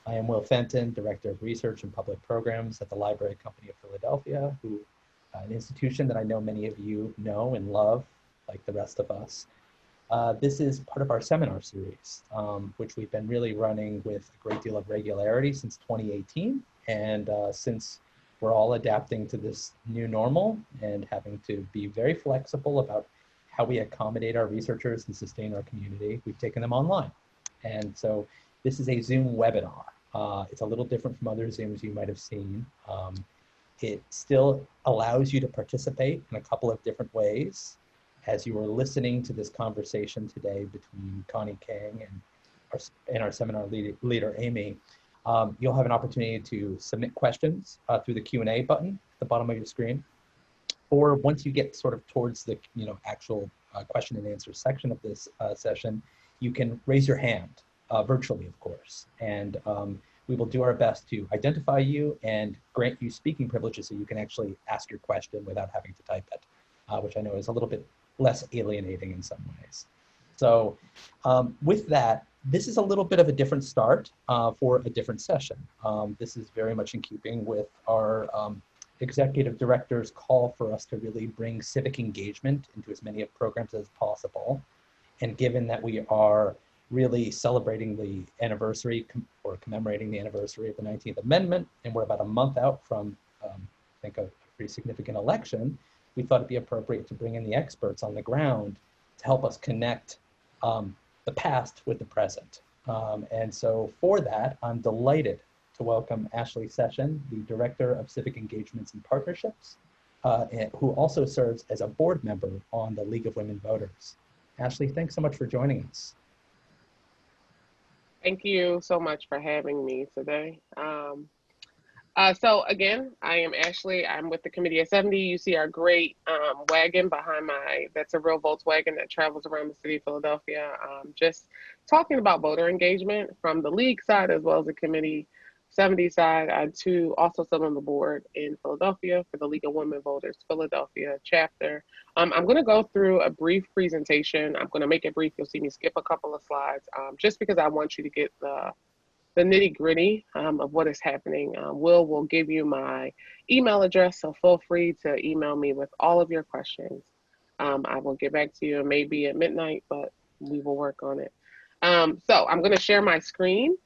I am Will Fenton, Director of Research and Public Programs at the Library Company of Philadelphia, an institution that I know many of you know and love, like the rest of us. This is part of our seminar series, which we've been really running with a great deal of regularity since 2018. And since we're all adapting to this new normal and having to be very flexible about how we accommodate our researchers and sustain our community, we've taken them online. And so this is a Zoom webinar. It's a little different from other Zooms you might have seen. It still allows you to participate in a couple of different ways. As you are listening to this conversation today between Connie King and our seminar leader, Amy, you'll have an opportunity to submit questions through the Q&A button at the bottom of your screen. Or once you get sort of towards the actual question and answer section of this session, you can raise your hand virtually, of course. And we will do our best to identify you and grant you speaking privileges so you can actually ask your question without having to type it, which I know is a little bit less alienating in some ways. So with that, this is a little bit of a different start for a different session. This is very much in keeping with our executive director's call for us to really bring civic engagement into as many programs as possible. And given that we are really celebrating the anniversary or commemorating the anniversary of the 19th Amendment, and we're about a month out from, I think, a pretty significant election, we thought it'd be appropriate to bring in the experts on the ground to help us connect the past with the present. And so for that, I'm delighted to welcome Ashley Session, the Director of Civic Engagements and Partnerships, who also serves as a board member on the League of Women Voters. Ashley, thanks so much for joining us. Thank you so much for having me today. So again, I am Ashley. I'm with the Committee of 70. You see our great wagon behind that's a real Volkswagen that travels around the city of Philadelphia. Just talking about voter engagement from the League side as well as the Committee 70 side. I too also sit on the board in Philadelphia for the League of Women Voters Philadelphia chapter. I'm going to go through a brief presentation. I'm going to make it brief. You'll see me skip a couple of slides just because I want you to get the nitty gritty of what is happening. Will give you my email address, so feel free to email me with all of your questions. I will get back to you maybe at midnight, but we will work on it. So I'm going to share my screen.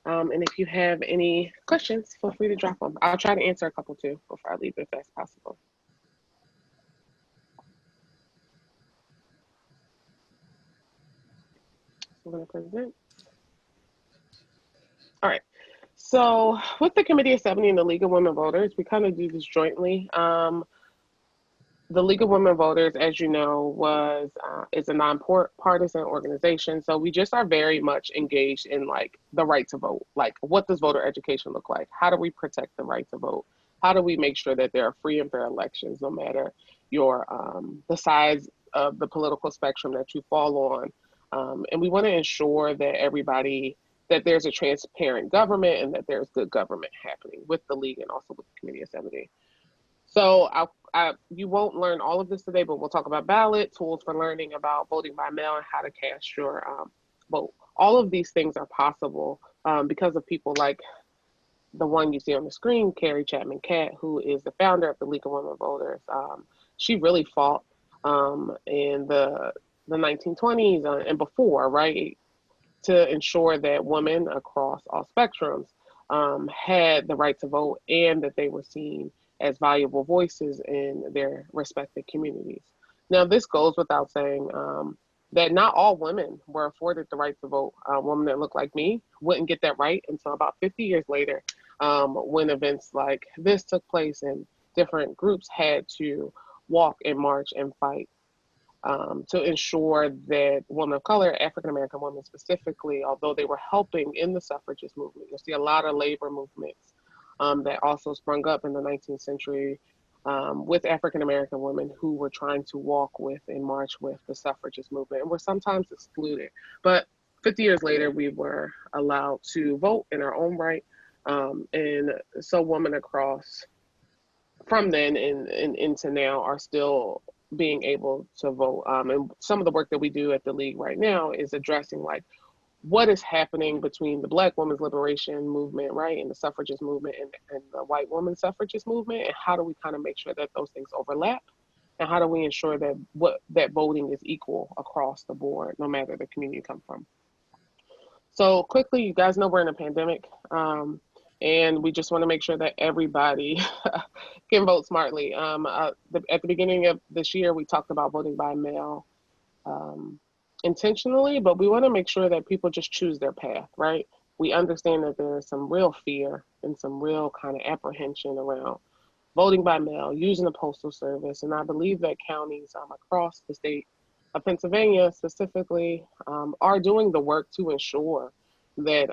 And if you have any questions, feel free to drop them. I'll try to answer a couple too before I leave if that's possible. I'm going to present. All right. So with the Committee of 70 and the League of Women Voters, we kind of do this jointly. The League of Women Voters, as you know, is a nonpartisan organization. So we just are very much engaged in like the right to vote. Like, what does voter education look like? How do we protect the right to vote? How do we make sure that there are free and fair elections, no matter the size of the political spectrum that you fall on? And we want to ensure that that there's a transparent government and that there's good government happening with the League and also with the Committee of 70. So you won't learn all of this today, but we'll talk about ballot, tools for learning about voting by mail, and how to cast your vote. All of these things are possible because of people like the one you see on the screen, Carrie Chapman Catt, who is the founder of the League of Women Voters. She really fought in the 1920s and before, right, to ensure that women across all spectrums had the right to vote and that they were seen as valuable voices in their respective communities. Now, this goes without saying that not all women were afforded the right to vote. Women that look like me wouldn't get that right until about 50 years later, when events like this took place and different groups had to walk and march and fight to ensure that women of color, African-American women specifically, although they were helping in the suffragist movement, you'll see a lot of labor movements that also sprung up in the 19th century with African-American women who were trying to walk with and march with the suffragist movement and were sometimes excluded. But 50 years later, we were allowed to vote in our own right. And so women across from then and into now are still being able to vote. And some of the work that we do at the League right now is addressing like what is happening between the Black women's liberation movement, right, and the suffragist movement and the white woman suffragist movement, and how do we kind of make sure that those things overlap, and how do we ensure that that voting is equal across the board, no matter the community you come from. So quickly, you guys know we're in a pandemic, and we just want to make sure that everybody can vote smartly. At the beginning of this year, we talked about voting by mail intentionally, but we want to make sure that people just choose their path, right? We understand that there is some real fear and some real kind of apprehension around voting by mail, using the postal service, and I believe that counties across the state of Pennsylvania specifically are doing the work to ensure that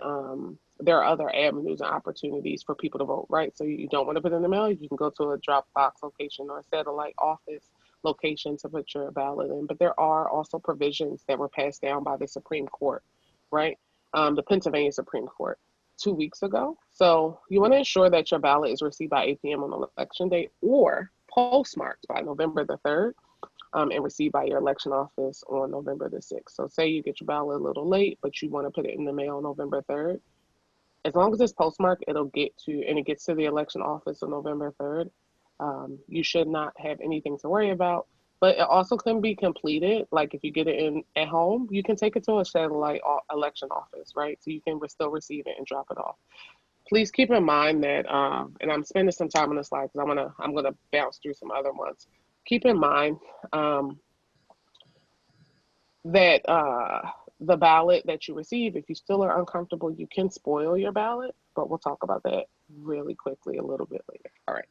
there are other avenues and opportunities for people to vote, right? So you don't want to put it in the mail, you can go to a drop box location or a satellite office location to put your ballot in. But there are also provisions that were passed down by the Supreme Court, right? The Pennsylvania Supreme Court 2 weeks ago. So you want to ensure that your ballot is received by 8 p.m. on election day or postmarked by November the 3rd and received by your election office on November the 6th. So say you get your ballot a little late, but you want to put it in the mail on November 3rd. As long as it's postmarked, it gets to the election office on November 3rd. You should not have anything to worry about, but it also can be completed. Like if you get it in at home, you can take it to a satellite election office, right? So you can still receive it and drop it off. Please keep in mind that, and I'm spending some time on this slide because I'm gonna bounce through some other ones. Keep in mind that the ballot that you receive, if you still are uncomfortable, you can spoil your ballot, but we'll talk about that really quickly a little bit later. All right.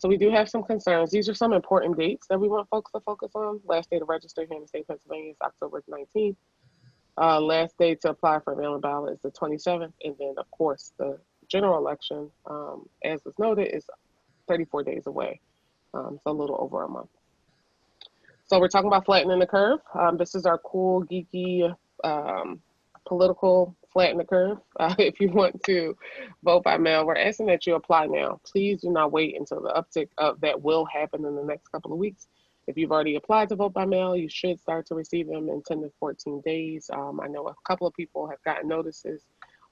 So we do have some concerns. These are some important dates that we want folks to focus on. Last day to register here in the state of Pennsylvania is October 19th. Last day to apply for a mail-in ballot is the 27th. And then, of course, the general election, as was noted, is 34 days away. So a little over a month. So we're talking about flattening the curve. This is our cool, geeky, political flatten the curve. If you want to vote by mail, we're asking that you apply now. Please do not wait until the uptick that will happen in the next couple of weeks. If you've already applied to vote by mail, you should start to receive them in 10 to 14 days. I know a couple of people have gotten notices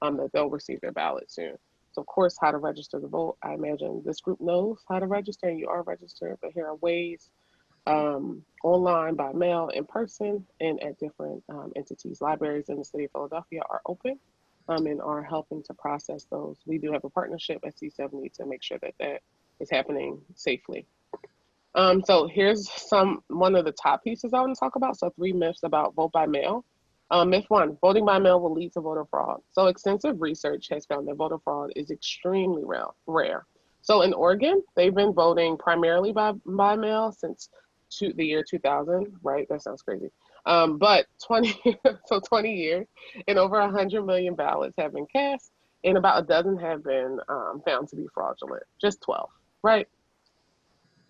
that they'll receive their ballot soon. So of course, how to register to vote. I imagine this group knows how to register and you are registered, but here are ways online, by mail, in person, and at different entities. Libraries in the city of Philadelphia are open and are helping to process those. We do have a partnership at C70 to make sure that that is happening safely. So here's one of the top pieces I want to talk about. So 3 myths about vote by mail. Myth 1, voting by mail will lead to voter fraud. So extensive research has found that voter fraud is extremely rare. So in Oregon, they've been voting primarily by mail since the year 2000, right? That sounds crazy. But 20 years and over 100 million ballots have been cast and about a dozen have been found to be fraudulent, just 12, right?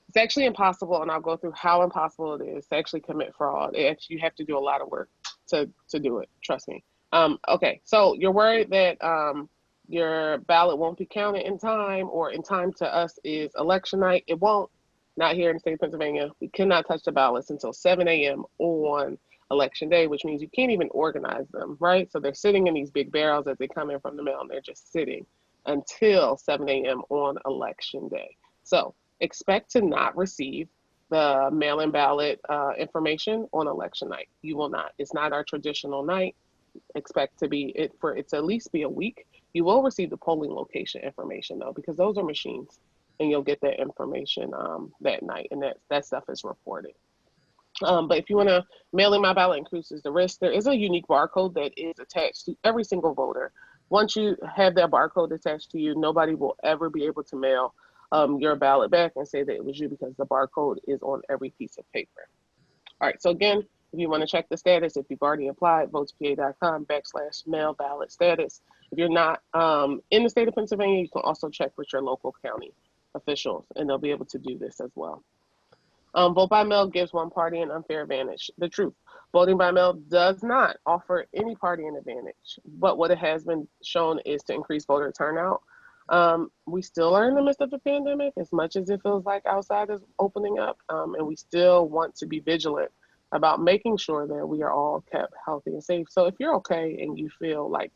It's actually impossible, and I'll go through how impossible it is to actually commit fraud. You have to do a lot of work to do it, trust me. Okay, so you're worried that your ballot won't be counted in time, or in time to us is election night. It won't. Not here in the state of Pennsylvania. We cannot touch the ballots until 7 a.m. on election day, which means you can't even organize them, right? So they're sitting in these big barrels as they come in from the mail, and they're just sitting until 7 a.m. on election day. So expect to not receive the mail-in ballot information on election night. You will not. It's not our traditional night. Expect to be for it to at least be a week. You will receive the polling location information though, because those are machines. And you'll get that information that night, and that stuff is reported. But if you want to mail in my ballot increases the risk, there is a unique barcode that is attached to every single voter. Once you have that barcode attached to you, nobody will ever be able to mail your ballot back and say that it was you, because the barcode is on every piece of paper. All right, so again, if you want to check the status, if you've already applied, votespa.com/mail ballot status. If you're not in the state of Pennsylvania, you can also check with your local county officials, and they'll be able to do this as well. Vote by mail gives one party an unfair advantage. The truth, voting by mail does not offer any party an advantage, but what it has been shown is to increase voter turnout. We still are in the midst of a pandemic, as much as it feels like outside is opening up, and we still want to be vigilant about making sure that we are all kept healthy and safe. So if you're okay and you feel like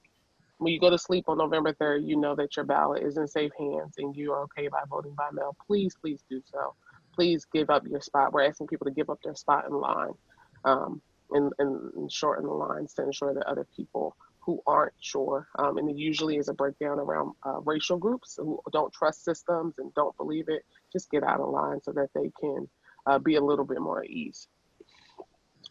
when you go to sleep on November 3rd, you know that your ballot is in safe hands and you are okay by voting by mail, please do so. Please give up your spot. We're asking people to give up their spot in line, and shorten the lines to ensure that other people who aren't sure, and it usually is a breakdown around racial groups who don't trust systems and don't believe it, just get out of line so that they can be a little bit more at ease.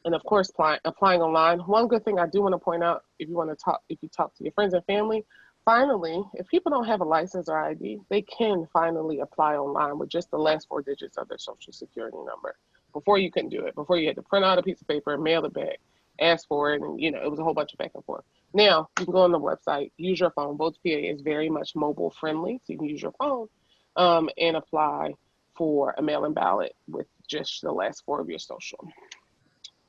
And of course, applying online. One good thing I do want to point out, if you talk to your friends and family, finally, if people don't have a license or ID, they can finally apply online with just the last 4 digits of their social security number. Before you couldn't do it. Before you had to print out a piece of paper and mail it back, ask for it, and it was a whole bunch of back and forth. Now you can go on the website, use your phone. Votes PA is very much mobile friendly, so you can use your phone and apply for a mail-in ballot with just the last 4 of your social.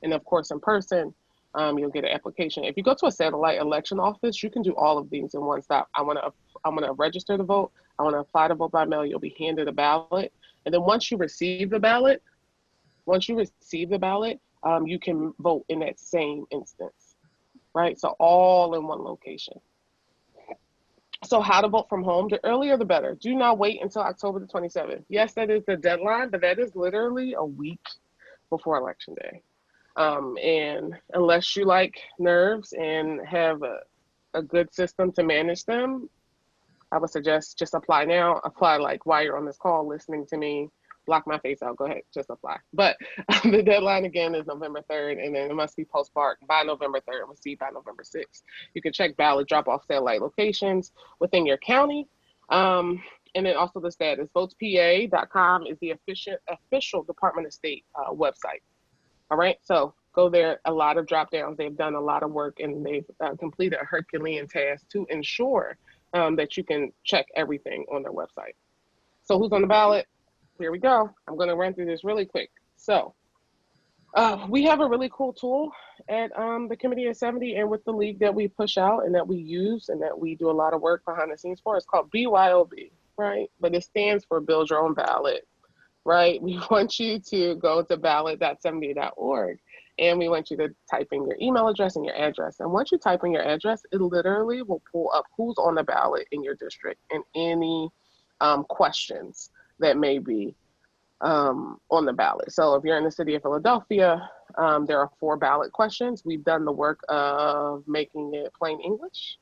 And of course, in person, you'll get an application. If you go to a satellite election office, you can do all of these in one stop. I want to register to vote. I want to apply to vote by mail. You'll be handed a ballot, and then once you receive the ballot, you can vote in that same instance, right? So all in one location. So how to vote from home? The earlier the better. Do not wait until October the 27th. Yes, that is the deadline, but that is literally a week before Election Day. And unless you like nerves and have a good system to manage them, I would suggest just apply now. Apply like while you're on this call listening to me. Block my face out. Go ahead, just apply. But the deadline again is November 3rd, and then it must be postmarked by November 3rd and received by November 6th. You can check ballot drop-off satellite locations within your county. And then also the status. Votespa.com is the official Department of State website. All right, so go there. A lot of drop downs. They've done a lot of work, and they've completed a Herculean task to ensure that you can check everything on their website. So who's on the ballot? Here we go. I'm going to run through this really quick. So we have a really cool tool at the Committee of 70 and with the league that we push out and that we use and that we do a lot of work behind the scenes for. It's called BYOB, right? But it stands for Build Your Own Ballot, right? We want you to go to ballot.70.org and we want you to type in your email address and your address. And once you type in your address, it literally will pull up who's on the ballot in your district and any questions that may be on the ballot. So if you're in the city of Philadelphia, there are 4 ballot questions. We've done the work of making it plain English,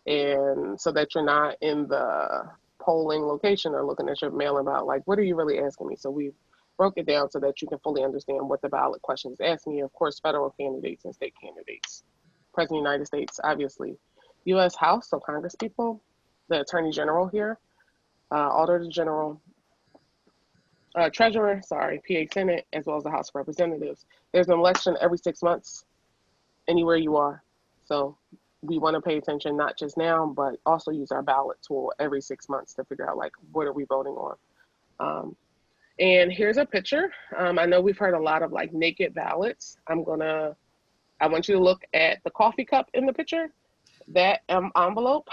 and so that you're not in the polling location or looking at your mail-in ballot like, what are you really asking me? So we broke it down so that you can fully understand what the ballot question is asking you. Of course, federal candidates and state candidates. President of the United States, obviously. U.S. House, so Congress people, the Attorney General here, Auditor General, Treasurer, PA Senate, as well as the House of Representatives. There's an election every 6 months, anywhere you are. So we want to pay attention, not just now, but also use our ballot tool every 6 months to figure out, like, what are we voting on? And here's a picture. I know we've heard a lot of, like, naked ballots. I want you to look at the coffee cup in the picture. That envelope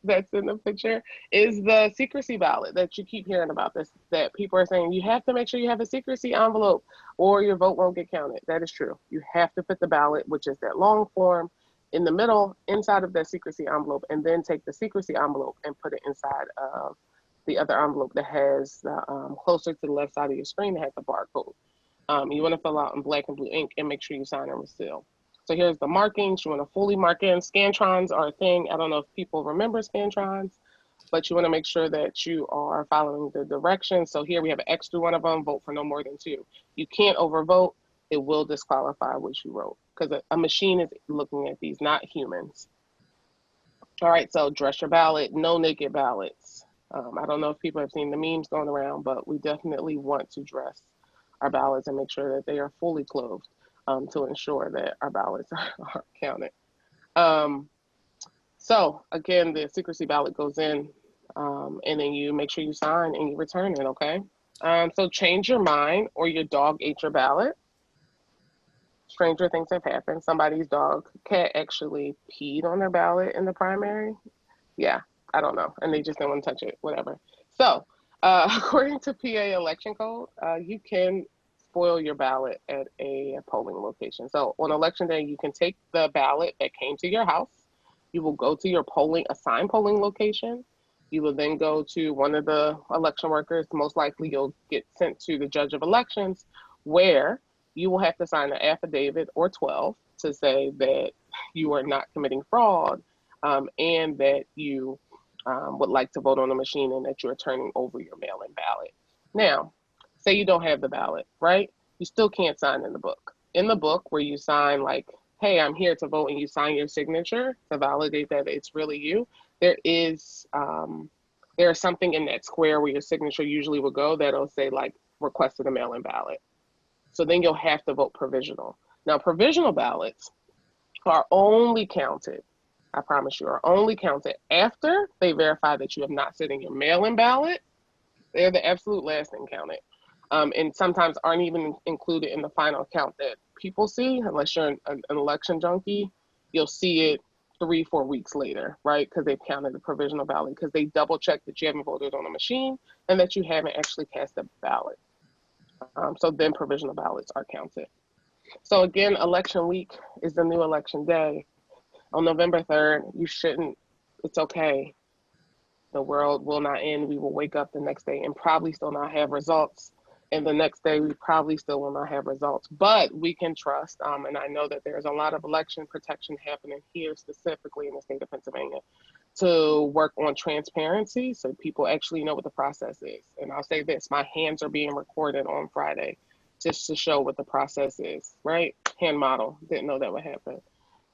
that's in the picture is the secrecy ballot that you keep hearing about, that people are saying you have to make sure you have a secrecy envelope or your vote won't get counted. That is true. You have to put the ballot, which is that long form, in the middle inside of that secrecy envelope, and then take the secrecy envelope and put it inside of the other envelope that has closer to the left side of your screen that has the barcode. You want to fill out in black and blue ink and make sure you sign and seal. So here's the markings. You want to fully mark in. Scantrons are a thing. I don't know if people remember Scantrons, but you want to make sure that you are following the directions. So here we have an X through one of them. Vote for no more than 2. You can't overvote. It will disqualify what you wrote because a machine is looking at these, not humans. All right, so dress your ballot. No naked ballots. I don't know if people have seen the memes going around, but we definitely want to dress our ballots and make sure that they are fully clothed. To ensure that our ballots are counted. So again, the secrecy ballot goes in and then you make sure you sign and you return it, okay? So change your mind or your dog ate your ballot. Stranger things have happened. Somebody's cat actually peed on their ballot in the primary. Yeah, I don't know. And they just didn't want to touch it, whatever. So according to PA election code, you can foil your ballot at a polling location. So on election day, you can take the ballot that came to your house. You will go to your assigned polling location. You will then go to one of the election workers. Most likely you'll get sent to the judge of elections, where you will have to sign an affidavit or 12 to say that you are not committing fraud, and that you would like to vote on a machine, and that you are turning over your mail-in ballot. Now, say you don't have the ballot, right? You still can't sign in the book. In the book where you sign like, hey, I'm here to vote, and you sign your signature to validate that it's really you, there is something in that square where your signature usually will go that'll say like requested a mail-in ballot. So then you'll have to vote provisional. Now, provisional ballots are only counted, I promise you, are only counted after they verify that you have not sent in your mail-in ballot. They're the absolute last thing counted. And sometimes aren't even included in the final count that people see, unless you're an election junkie. You'll see it 3-4 weeks later, right? Because they've counted the provisional ballot, because they double check that you haven't voted on a machine and that you haven't actually cast a ballot. So then provisional ballots are counted. So again, election week is the new election day. On November 3rd, it's okay. The world will not end. We will wake up the next day and probably still not have results. And the next day, we probably still will not have results. But we can trust, and I know that there's a lot of election protection happening here, specifically in the state of Pennsylvania, to work on transparency so people actually know what the process is. And I'll say this, my hands are being recorded on Friday just to show what the process is, right? Hand model, didn't know that would happen.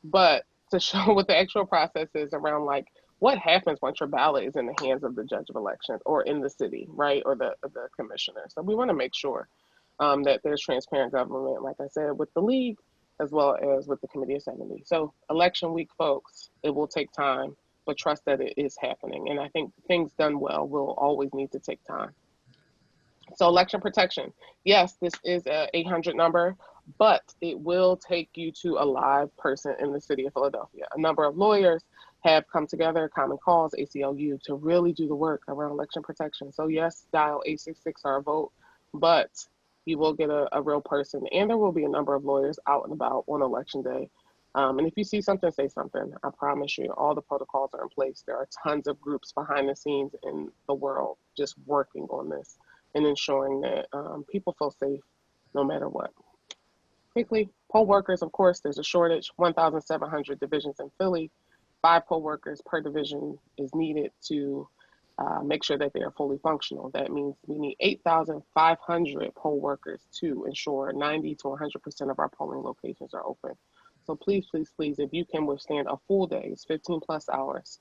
But to show what the actual process is around like what happens once your ballot is in the hands of the judge of elections or in the city, right? Or the commissioner. So we want to make sure that there's transparent government, like I said, with the league, as well as with the Committee of 70. So election week, folks, it will take time, but trust that it is happening. And I think things done well will always need to take time. So election protection. Yes, this is a 800 number, but it will take you to a live person in the city of Philadelphia. A number of lawyers have come together, Common Cause, ACLU, to really do the work around election protection. So yes, dial 866 or vote, but you will get a real person, and there will be a number of lawyers out and about on election day. And if you see something, say something. I promise you, all the protocols are in place. There are tons of groups behind the scenes in the world just working on this and ensuring that people feel safe no matter what. Quickly, poll workers, of course, there's a shortage, 1,700 divisions in Philly. 5 poll workers per division is needed to make sure that they are fully functional. That means we need 8,500 poll workers to ensure 90 to 100% of our polling locations are open. So please, please, please, if you can withstand a full day, it's 15 plus hours.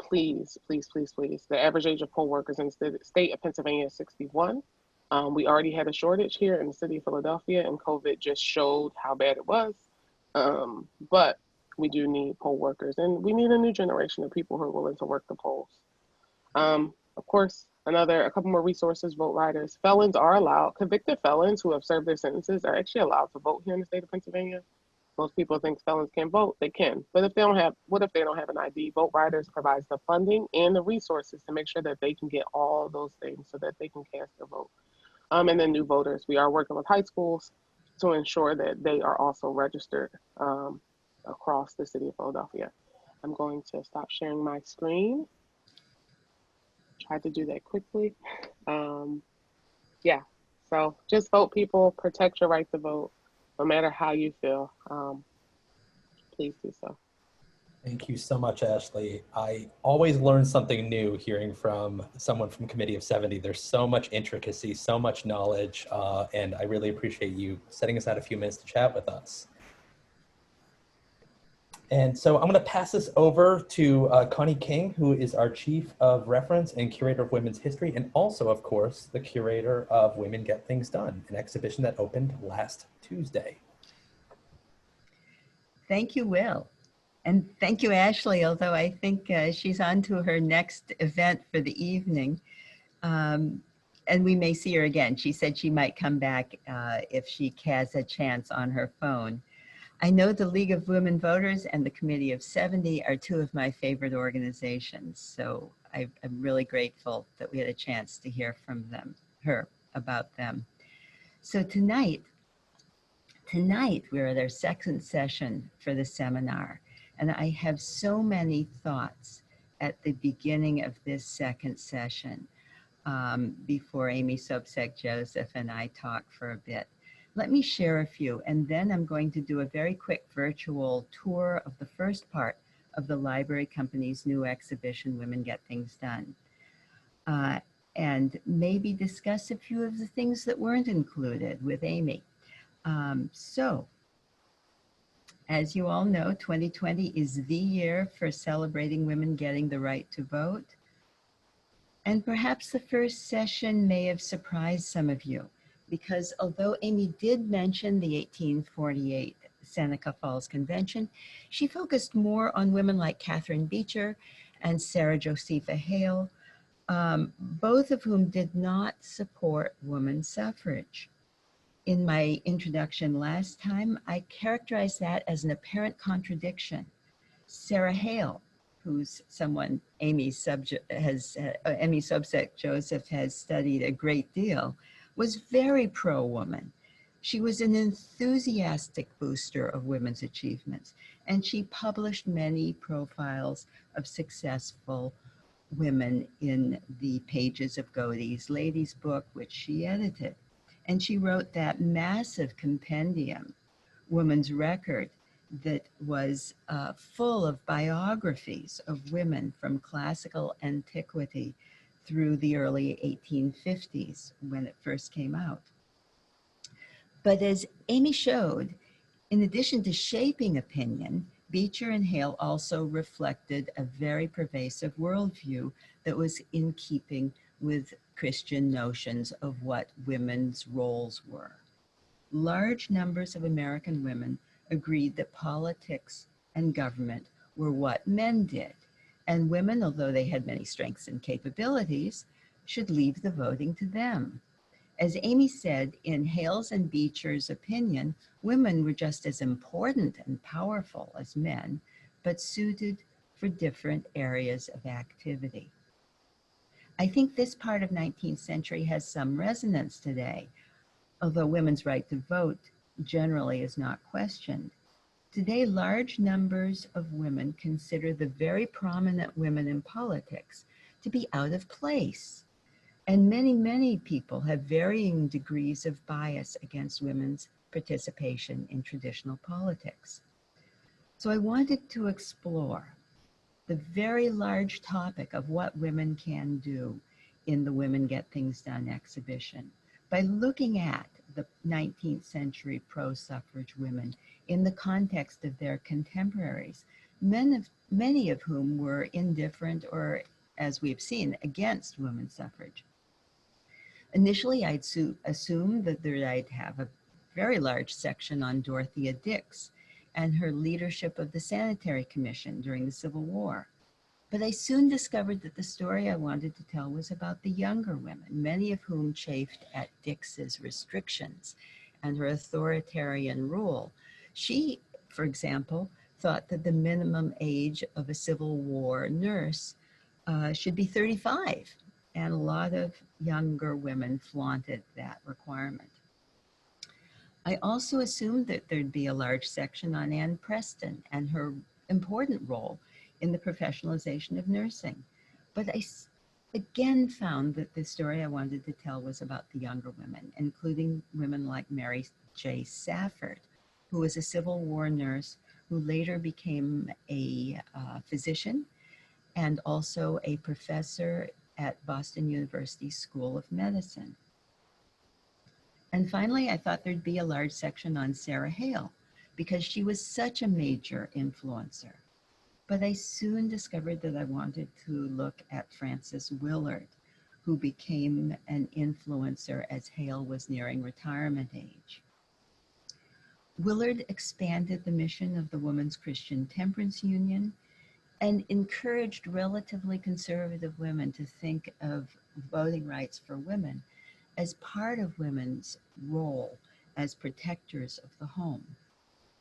Please, please, please, please. The average age of poll workers in the state of Pennsylvania is 61. We already had a shortage here in the city of Philadelphia, and COVID just showed how bad it was. But we do need poll workers, and we need a new generation of people who are willing to work the polls. Of course, a couple more resources, vote riders. Felons are allowed, convicted felons who have served their sentences are actually allowed to vote here in the state of Pennsylvania. Most people think felons can't vote. They can. But if they don't have, what if they don't have an ID? Vote Riders provides the funding and the resources to make sure that they can get all those things so that they can cast their vote. And then new voters. We are working with high schools to ensure that they are also registered across the city of Philadelphia. I'm going to stop sharing my screen. Tried to do that quickly. Yeah, so just vote, people. Protect your right to vote. No matter how you feel, please do so. Thank you so much, Ashley. I always learn something new hearing from someone from Committee of 70. There's so much intricacy, so much knowledge, and I really appreciate you setting aside a few minutes to chat with us. And so I'm going to pass this over to Connie King, who is our Chief of Reference and Curator of Women's History, and also, of course, the curator of Women Get Things Done, an exhibition that opened last Tuesday. Thank you, Will. And thank you, Ashley, although I think she's on to her next event for the evening. And we may see her again. She said she might come back if she has a chance on her phone. I know the League of Women Voters and the Committee of 70 are 2 of my favorite organizations. So I'm really grateful that we had a chance to hear from her about them. So tonight we're at our second session for the seminar, and I have so many thoughts at the beginning of this second session before Amy Sopcak Joseph and I talk for a bit. Let me share a few, and then I'm going to do a very quick virtual tour of the first part of the Library Company's new exhibition, Women Get Things Done, and maybe discuss a few of the things that weren't included with Amy. So, as you all know, 2020 is the year for celebrating women getting the right to vote. And perhaps the first session may have surprised some of you, because although Amy did mention the 1848 Seneca Falls Convention, she focused more on women like Catherine Beecher and Sarah Josepha Hale, both of whom did not support women's suffrage. In my introduction last time, I characterized that as an apparent contradiction. Sarah Hale, who's someone Amy Sopcak Joseph has studied a great deal, was very pro-woman. She was an enthusiastic booster of women's achievements, and she published many profiles of successful women in the pages of Godey's Ladies' Book, which she edited. And she wrote that massive compendium, Woman's Record, that was full of biographies of women from classical antiquity through the early 1850s when it first came out. But as Amy showed, in addition to shaping opinion, Beecher and Hale also reflected a very pervasive worldview that was in keeping with Christian notions of what women's roles were. Large numbers of American women agreed that politics and government were what men did, and women, although they had many strengths and capabilities, should leave the voting to them. As Amy said, in Hale's and Beecher's opinion, women were just as important and powerful as men, but suited for different areas of activity. I think this part of 19th century has some resonance today, although women's right to vote generally is not questioned. Today, large numbers of women consider the very prominent women in politics to be out of place. And many people have varying degrees of bias against women's participation in traditional politics. So I wanted to explore the very large topic of what women can do in the Women Get Things Done exhibition by looking at the 19th century pro-suffrage women in the context of their contemporaries, many of whom were indifferent or, as we've seen, against women's suffrage. Initially, I'd assumed that I'd have a very large section on Dorothea Dix and her leadership of the Sanitary Commission during the Civil War. But I soon discovered that the story I wanted to tell was about the younger women, many of whom chafed at Dix's restrictions and her authoritarian rule. She, for example, thought that the minimum age of a Civil War nurse should be 35, and a lot of younger women flaunted that requirement. I also assumed that there'd be a large section on Anne Preston and her important role in the professionalization of nursing. But I again found that the story I wanted to tell was about the younger women, including women like Mary J. Safford, who was a Civil War nurse who later became a physician and also a professor at Boston University School of Medicine. And finally, I thought there'd be a large section on Sarah Hale because she was such a major influencer. But I soon discovered that I wanted to look at Frances Willard, who became an influencer as Hale was nearing retirement age. Willard expanded the mission of the Women's Christian Temperance Union and encouraged relatively conservative women to think of voting rights for women as part of women's role as protectors of the home.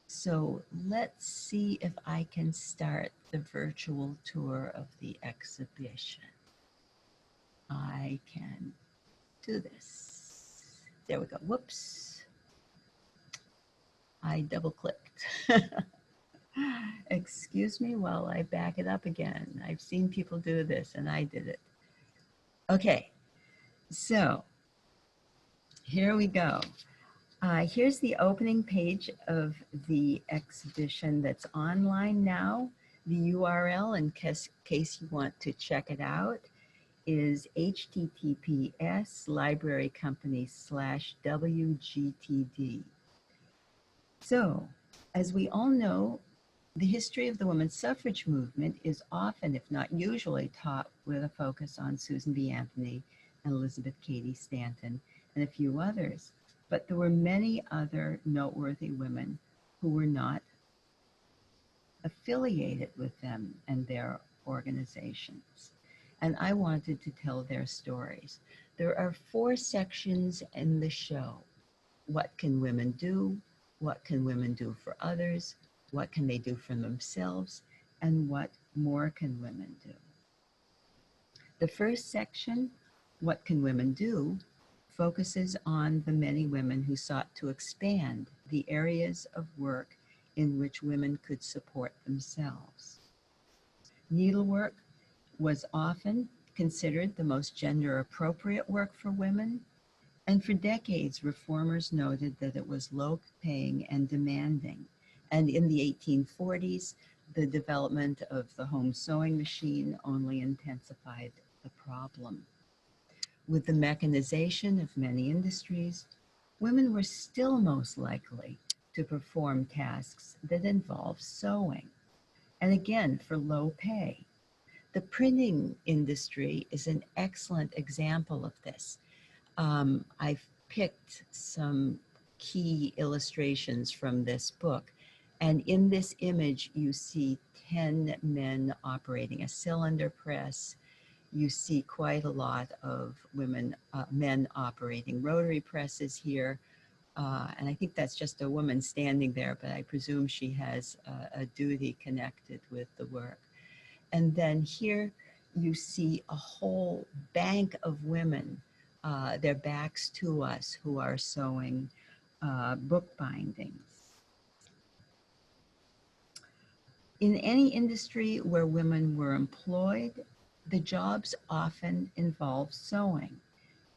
So let's see if I can start the virtual tour of the exhibition. I can do this. There we go. Whoops. I double clicked. Excuse me while I back it up again. I've seen people do this and I did it. Okay, so here we go. Here's the opening page of the exhibition that's online now. The URL, in case you want to check it out, is https:/librarycompany/WGTD. So, as we all know, the history of the women's suffrage movement is often, if not usually, taught with a focus on Susan B. Anthony and Elizabeth Cady Stanton and a few others. But there were many other noteworthy women who were not affiliated with them and their organizations. And I wanted to tell their stories. There are 4 sections in the show. What can women do? What can women do for others? What can they do for themselves? And what more can women do? The first section, What Can Women Do?, focuses on the many women who sought to expand the areas of work in which women could support themselves. Needlework was often considered the most gender-appropriate work for women, and for decades, reformers noted that it was low-paying and demanding. And in the 1840s, the development of the home sewing machine only intensified the problem. With the mechanization of many industries, women were still most likely to perform tasks that involve sewing, and again, for low pay. The printing industry is an excellent example of this. I've picked some key illustrations from this book, and in this image, you see 10 men operating a cylinder press. You see quite a lot of men operating rotary presses here. And I think that's just a woman standing there, but I presume she has a duty connected with the work. And then here you see a whole bank of women, their backs to us, who are sewing book bindings. In any industry where women were employed, the jobs often involved sewing,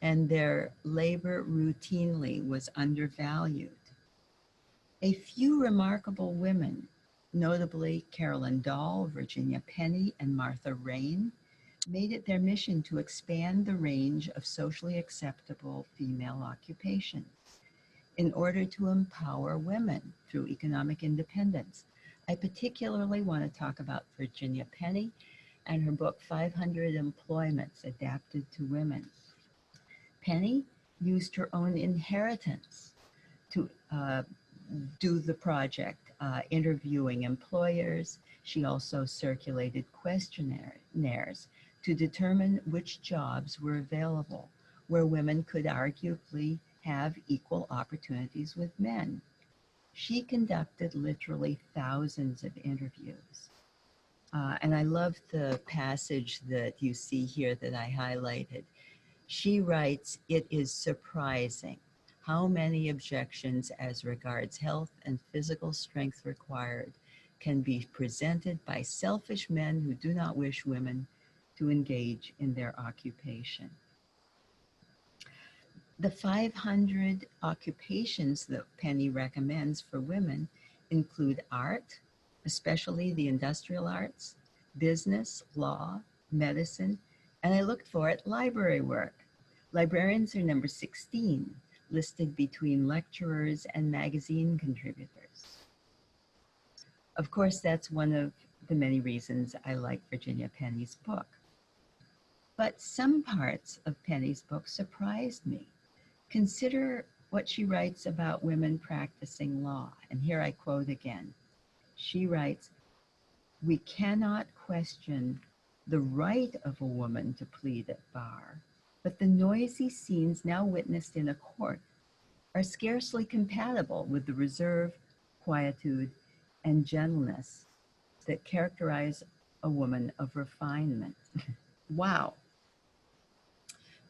and their labor routinely was undervalued. A few remarkable women, notably Carolyn Dahl, Virginia Penny, and Martha Rain, made it their mission to expand the range of socially acceptable female occupations in order to empower women through economic independence. I particularly want to talk about Virginia Penny and her book, 500 Employments Adapted to Women. Penny used her own inheritance to do the project, interviewing employers. She also circulated questionnaires to determine which jobs were available, where women could arguably have equal opportunities with men. She conducted literally thousands of interviews. And I love the passage that you see here that I highlighted. She writes, "It is surprising how many objections as regards health and physical strength required can be presented by selfish men who do not wish women to engage in their occupation." The 500 occupations that Penny recommends for women include art, especially the industrial arts, business, law, medicine, and I looked for it, library work. Librarians are number 16, listed between lecturers and magazine contributors. Of course, that's one of the many reasons I like Virginia Penny's book. But some parts of Penny's book surprised me. Consider what she writes about women practicing law. And here I quote again. She writes, "We cannot question the right of a woman to plead at bar, but the noisy scenes now witnessed in a court are scarcely compatible with the reserve, quietude, and gentleness that characterize a woman of refinement." Wow.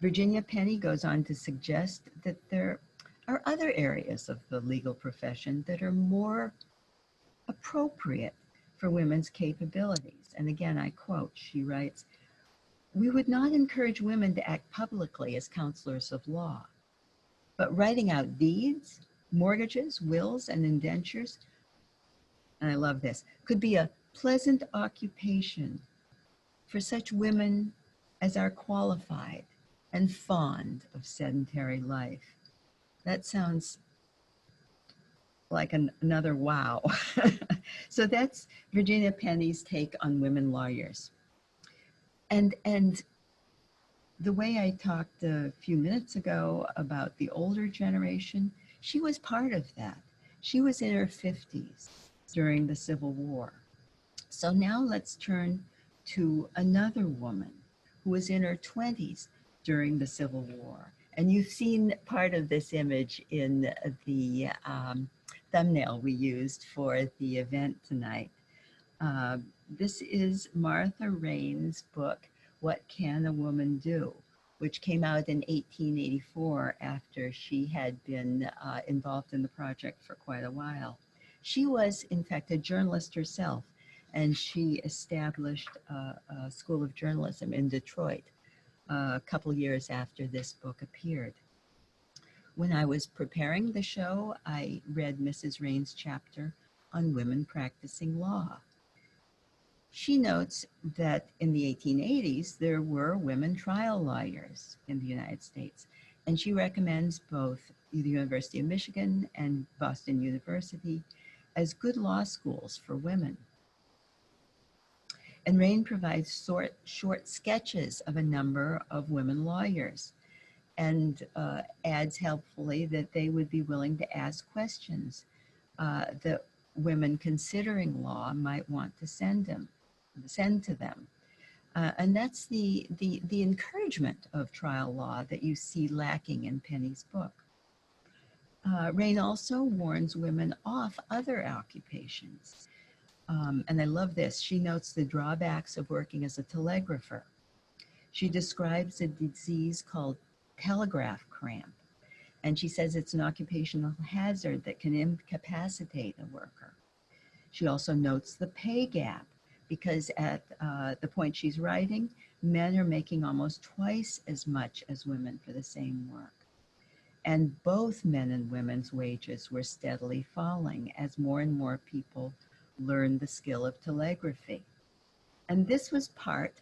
Virginia Penny goes on to suggest that there are other areas of the legal profession that are more appropriate for women's capabilities. And again, I quote, she writes, "We would not encourage women to act publicly as counselors of law, but writing out deeds, mortgages, wills, and indentures," and I love this, "could be a pleasant occupation for such women as are qualified and fond of sedentary life." That sounds like another wow. So that's Virginia Penny's take on women lawyers. And the way I talked a few minutes ago about the older generation, she was part of that. She was in her 50s during the Civil War. So now let's turn to another woman who was in her 20s during the Civil War. And you've seen part of this image in the thumbnail we used for the event tonight. This is Martha Rain's book, What Can a Woman Do?, which came out in 1884 after she had been involved in the project for quite a while. She was, in fact, a journalist herself, and she established a school of journalism in Detroit a couple years after this book appeared. When I was preparing the show, I read Mrs. Rain's chapter on women practicing law. She notes that in the 1880s, there were women trial lawyers in the United States, and she recommends both the University of Michigan and Boston University as good law schools for women. And Rain provides short sketches of a number of women lawyers and adds helpfully that they would be willing to ask questions that women considering law might want to send to them. And that's the encouragement of trial law that you see lacking in Penny's book. Rain also warns women off other occupations. And I love this. She notes the drawbacks of working as a telegrapher. She describes a disease called telegraph cramp, and she says it's an occupational hazard that can incapacitate a worker. She also notes the pay gap, because at the point she's writing, men are making almost twice as much as women for the same work. And both men and women's wages were steadily falling as more and more people learned the skill of telegraphy. And this was part,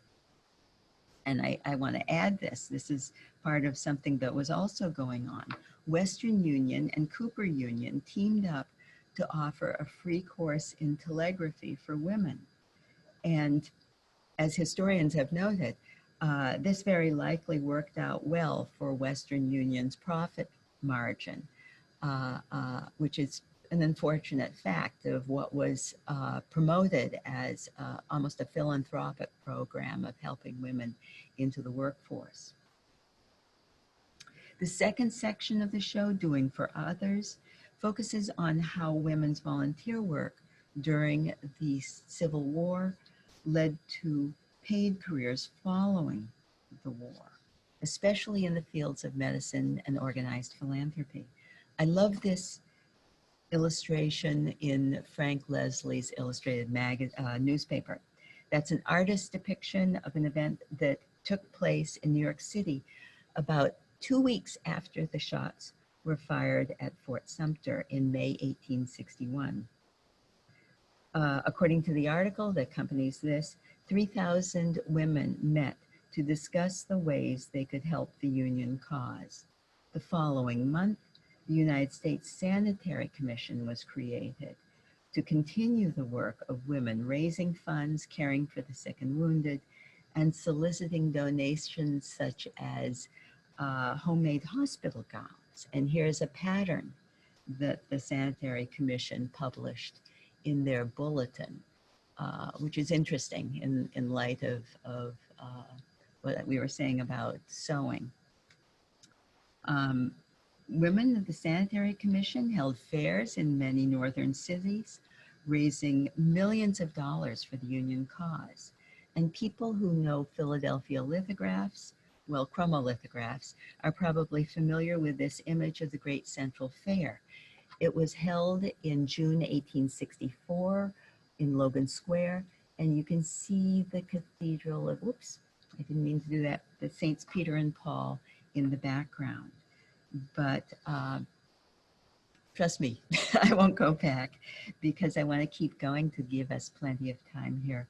and I want to add this is part of something that was also going on. Western Union and Cooper Union teamed up to offer a free course in telegraphy for women. And as historians have noted, this very likely worked out well for Western Union's profit margin, which is an unfortunate fact of what was promoted as almost a philanthropic program of helping women into the workforce. The second section of the show, Doing for Others, focuses on how women's volunteer work during the Civil War led to paid careers following the war, especially in the fields of medicine and organized philanthropy. I love this illustration in Frank Leslie's illustrated newspaper. That's an artist's depiction of an event that took place in New York City about 2 weeks after the shots were fired at Fort Sumter in May 1861. According to the article that accompanies this, 3,000 women met to discuss the ways they could help the Union cause. The following month, the United States Sanitary Commission was created to continue the work of women raising funds, caring for the sick and wounded, and soliciting donations such as homemade hospital gowns. And here's a pattern that the Sanitary Commission published in their bulletin, which is interesting in light of what we were saying about sewing. Women of the Sanitary Commission held fairs in many northern cities, raising millions of dollars for the Union cause. And people who know Philadelphia lithographs well, chromolithographs, are probably familiar with this image of the Great Central Fair. It was held in June 1864 in Logan Square, and you can see the Cathedral of, whoops, I didn't mean to do that, the Saints Peter and Paul in the background. But trust me, I won't go back because I want to keep going to give us plenty of time here.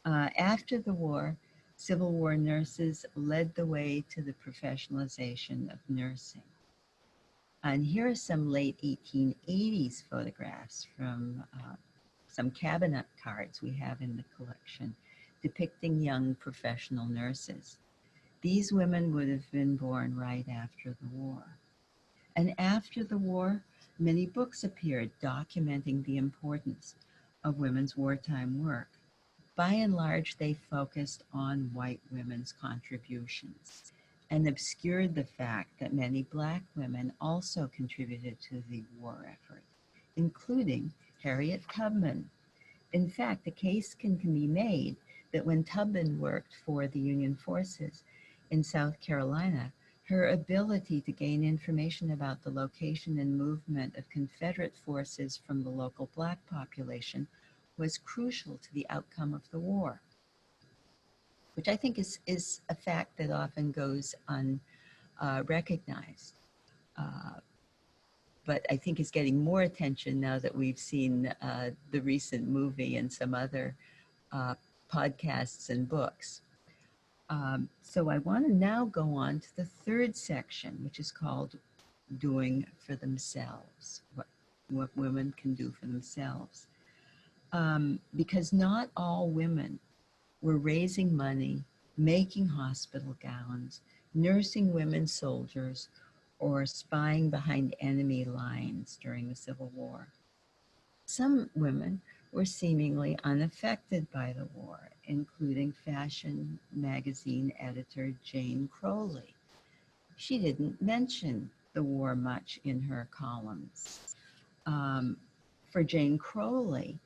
After the war, Civil War nurses led the way to the professionalization of nursing. And here are some late 1880s photographs from some cabinet cards we have in the collection depicting young professional nurses. These women would have been born right after the war. And after the war, many books appeared documenting the importance of women's wartime work. By and large, they focused on white women's contributions and obscured the fact that many Black women also contributed to the war effort, including Harriet Tubman. In fact, the case can be made that when Tubman worked for the Union forces in South Carolina, her ability to gain information about the location and movement of Confederate forces from the local Black population was crucial to the outcome of the war, which I think is a fact that often goes unrecognized. But I think is getting more attention now that we've seen the recent movie and some other podcasts and books. So I want to now go on to the third section, which is called Doing for Themselves, what women can do for themselves. Because not all women were raising money, making hospital gowns, nursing women soldiers, or spying behind enemy lines during the Civil War. Some women were seemingly unaffected by the war, including fashion magazine editor Jane Crowley. She didn't mention the war much in her columns. For Jane Crowley,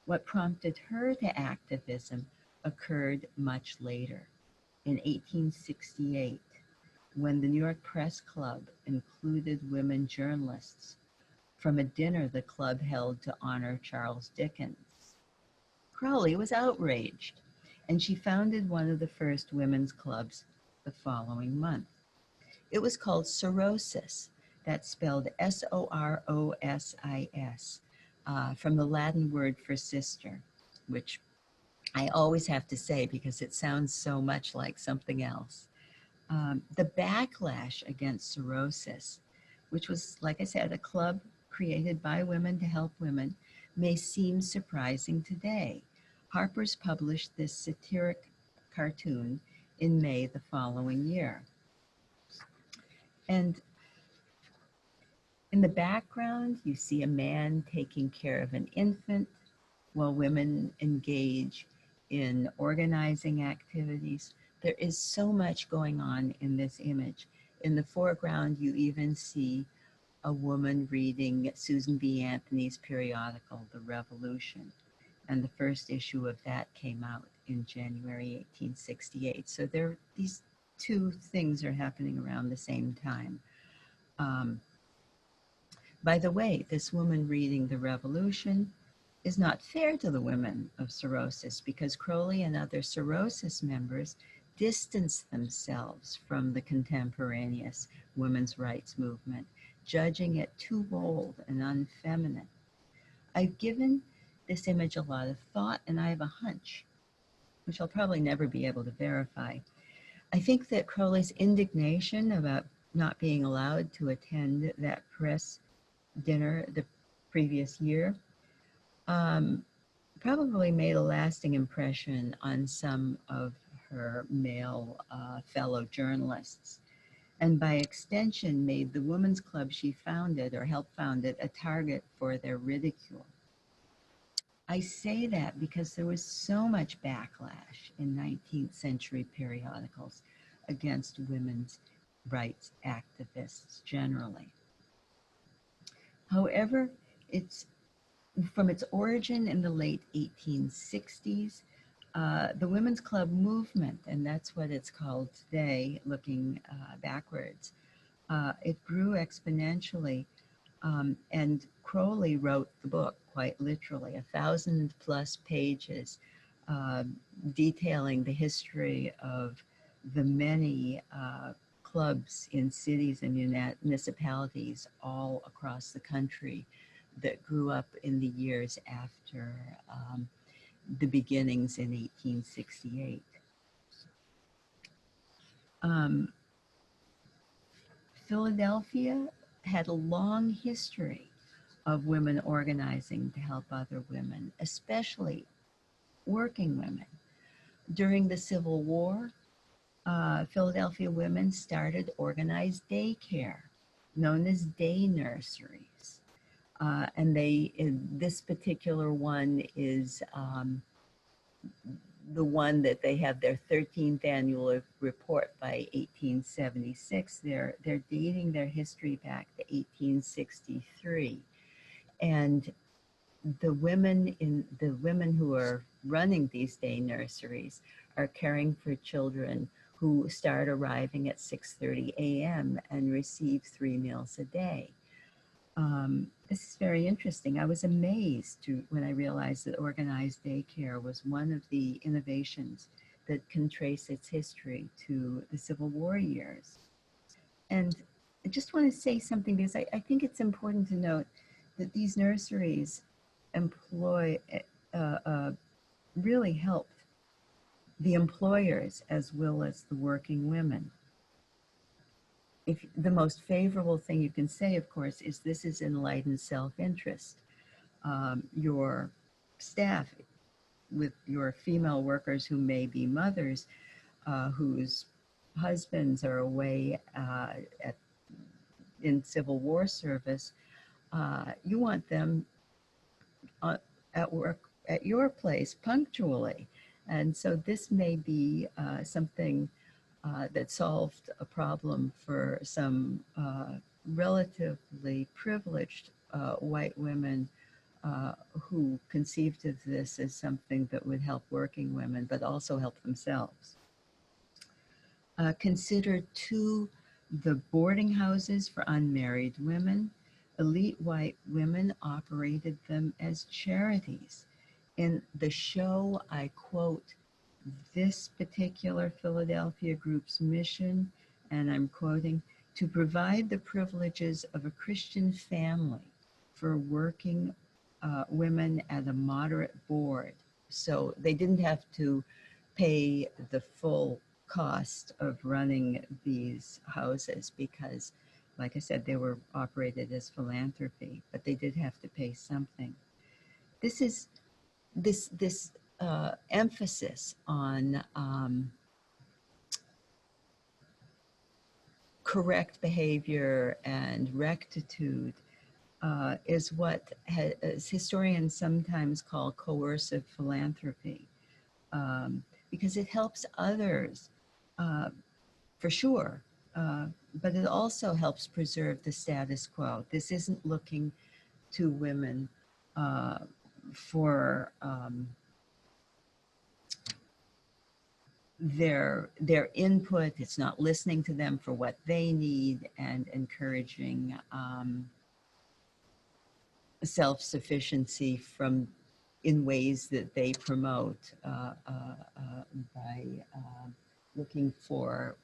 what prompted her to activism occurred much later, in 1868, when the New York Press Club included women journalists from a dinner the club held to honor Charles Dickens. Crowley was outraged, and she founded one of the first women's clubs the following month. It was called Cirrhosis, that's spelled S-O-R-O-S-I-S, from the Latin word for sister, which I always have to say because it sounds so much like something else. The backlash against cirrhosis, which was, like I said, a club created by women to help women, may seem surprising today. Harper's published this satiric cartoon in May the following year. And in the background, you see a man taking care of an infant while women engage in organizing activities. There is so much going on in this image. In the foreground, you even see a woman reading Susan B. Anthony's periodical, The Revolution. And the first issue of that came out in January 1868. So these two things are happening around the same time. By the way, this woman reading The Revolution is not fair to the women of Cirrhosis because Crowley and other Cirrhosis members distanced themselves from the contemporaneous women's rights movement, judging it too bold and unfeminine. I've given this image a lot of thought, and I have a hunch, which I'll probably never be able to verify. I think that Crowley's indignation about not being allowed to attend that press dinner the previous year probably made a lasting impression on some of her male fellow journalists, and by extension made the women's club she founded or helped found it a target for their ridicule. I say that because there was so much backlash in 19th century periodicals against women's rights activists generally. However, from its origin in the late 1860s, the Women's Club movement, and that's what it's called today, looking backwards, it grew exponentially. And Crowley wrote the book, quite literally, 1,000+ pages, detailing the history of the many clubs in cities and municipalities all across the country that grew up in the years after the beginnings in 1868. Philadelphia had a long history of women organizing to help other women, especially working women. During the Civil War, Philadelphia women started organized daycare, known as day nurseries. And this particular one is the one that they have their 13th annual report by 1876. They're dating their history back to 1863. And the women who are running these day nurseries are caring for children who start arriving at 6:30 a.m. and receive 3 meals a day. This is very interesting. I was amazed when I realized that organized daycare was one of the innovations that can trace its history to the Civil War years. And I just want to say something, because I think it's important to note that these nurseries really helped the employers as well as the working women. The most favorable thing you can say, of course, is this is enlightened self-interest. Your staff, with your female workers who may be mothers, whose husbands are away in Civil War service, you want them at work at your place punctually. And so this may be something that solved a problem for some relatively privileged white women who conceived of this as something that would help working women, but also help themselves. Consider too the boarding houses for unmarried women. Elite white women operated them as charities. In the show, I quote this particular Philadelphia group's mission, and I'm quoting, to provide the privileges of a Christian family for working women at a moderate board. So they didn't have to pay the full cost of running these houses because, like I said, they were operated as philanthropy, but they did have to pay something. This is this emphasis on correct behavior and rectitude is what as historians sometimes call coercive philanthropy, because it helps others for sure, but it also helps preserve the status quo. This isn't looking to women for their input. It's not listening to them for what they need and encouraging self-sufficiency in ways that they promote by looking for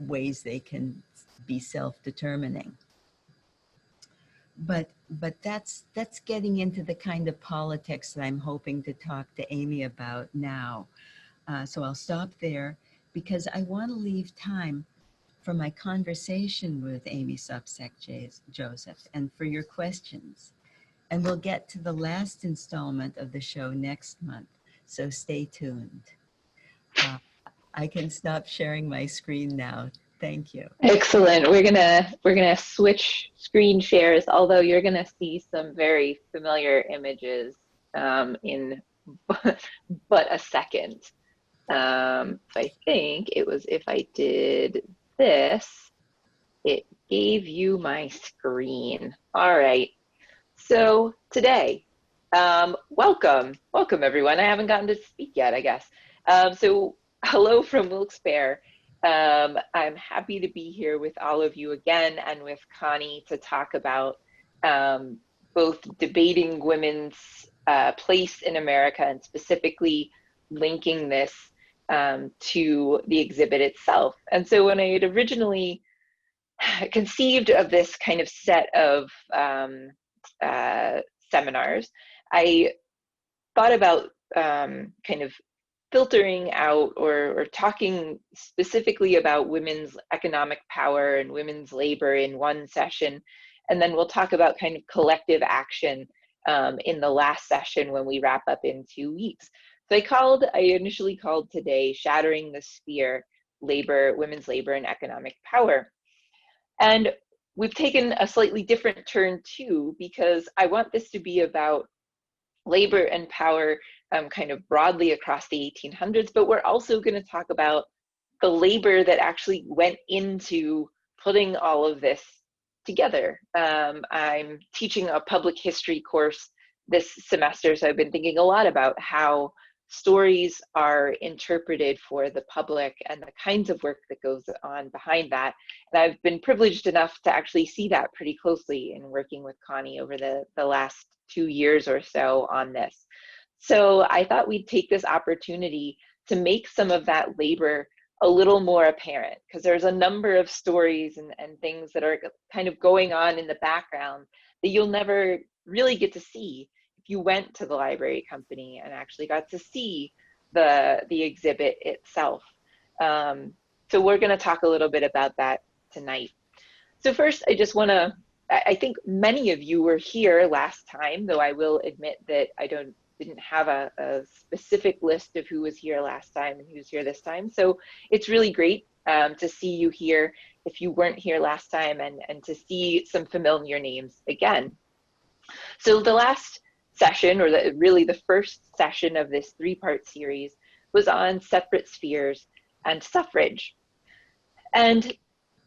ways they can be self-determining. But that's getting into the kind of politics that I'm hoping to talk to Amy about now. So I'll stop there because I want to leave time for my conversation with Amy Sopcak Joseph and for your questions. And we'll get to the last installment of the show next month, so stay tuned. I can stop sharing my screen now. Thank you. Excellent. We're gonna switch screen shares, although you're gonna see some very familiar images in but a second. I think it was if I did this, it gave you my screen. All right. So today, welcome everyone. I haven't gotten to speak yet, I guess. So hello from Wilkes-Barre. I'm happy to be here with all of you again and with Connie to talk about both debating women's place in America and specifically linking this to the exhibit itself. And so when I had originally conceived of this kind of set of seminars, I thought about kind of filtering out or talking specifically about women's economic power and women's labor in one session. And then we'll talk about kind of collective action in the last session when we wrap up in 2 weeks. So I initially called today Shattering the Sphere, Women's Labor and Economic Power. And we've taken a slightly different turn too, because I want this to be about labor and power kind of broadly across the 1800s, but we're also going to talk about the labor that actually went into putting all of this together. I'm teaching a public history course this semester, so I've been thinking a lot about how stories are interpreted for the public and the kinds of work that goes on behind that. And I've been privileged enough to actually see that pretty closely in working with Connie over the last 2 years or so on this. So I thought we'd take this opportunity to make some of that labor a little more apparent, because there's a number of stories and things that are kind of going on in the background that you'll never really get to see if you went to the library company and actually got to see the exhibit itself. So we're going to talk a little bit about that tonight. So first, I just want to, I think many of you were here last time, though I will admit that I didn't have a specific list of who was here last time and who's here this time. So it's really great to see you here if you weren't here last time, and to see some familiar names again. So the last session, or really the first session of this 3-part series, was on separate spheres and suffrage. And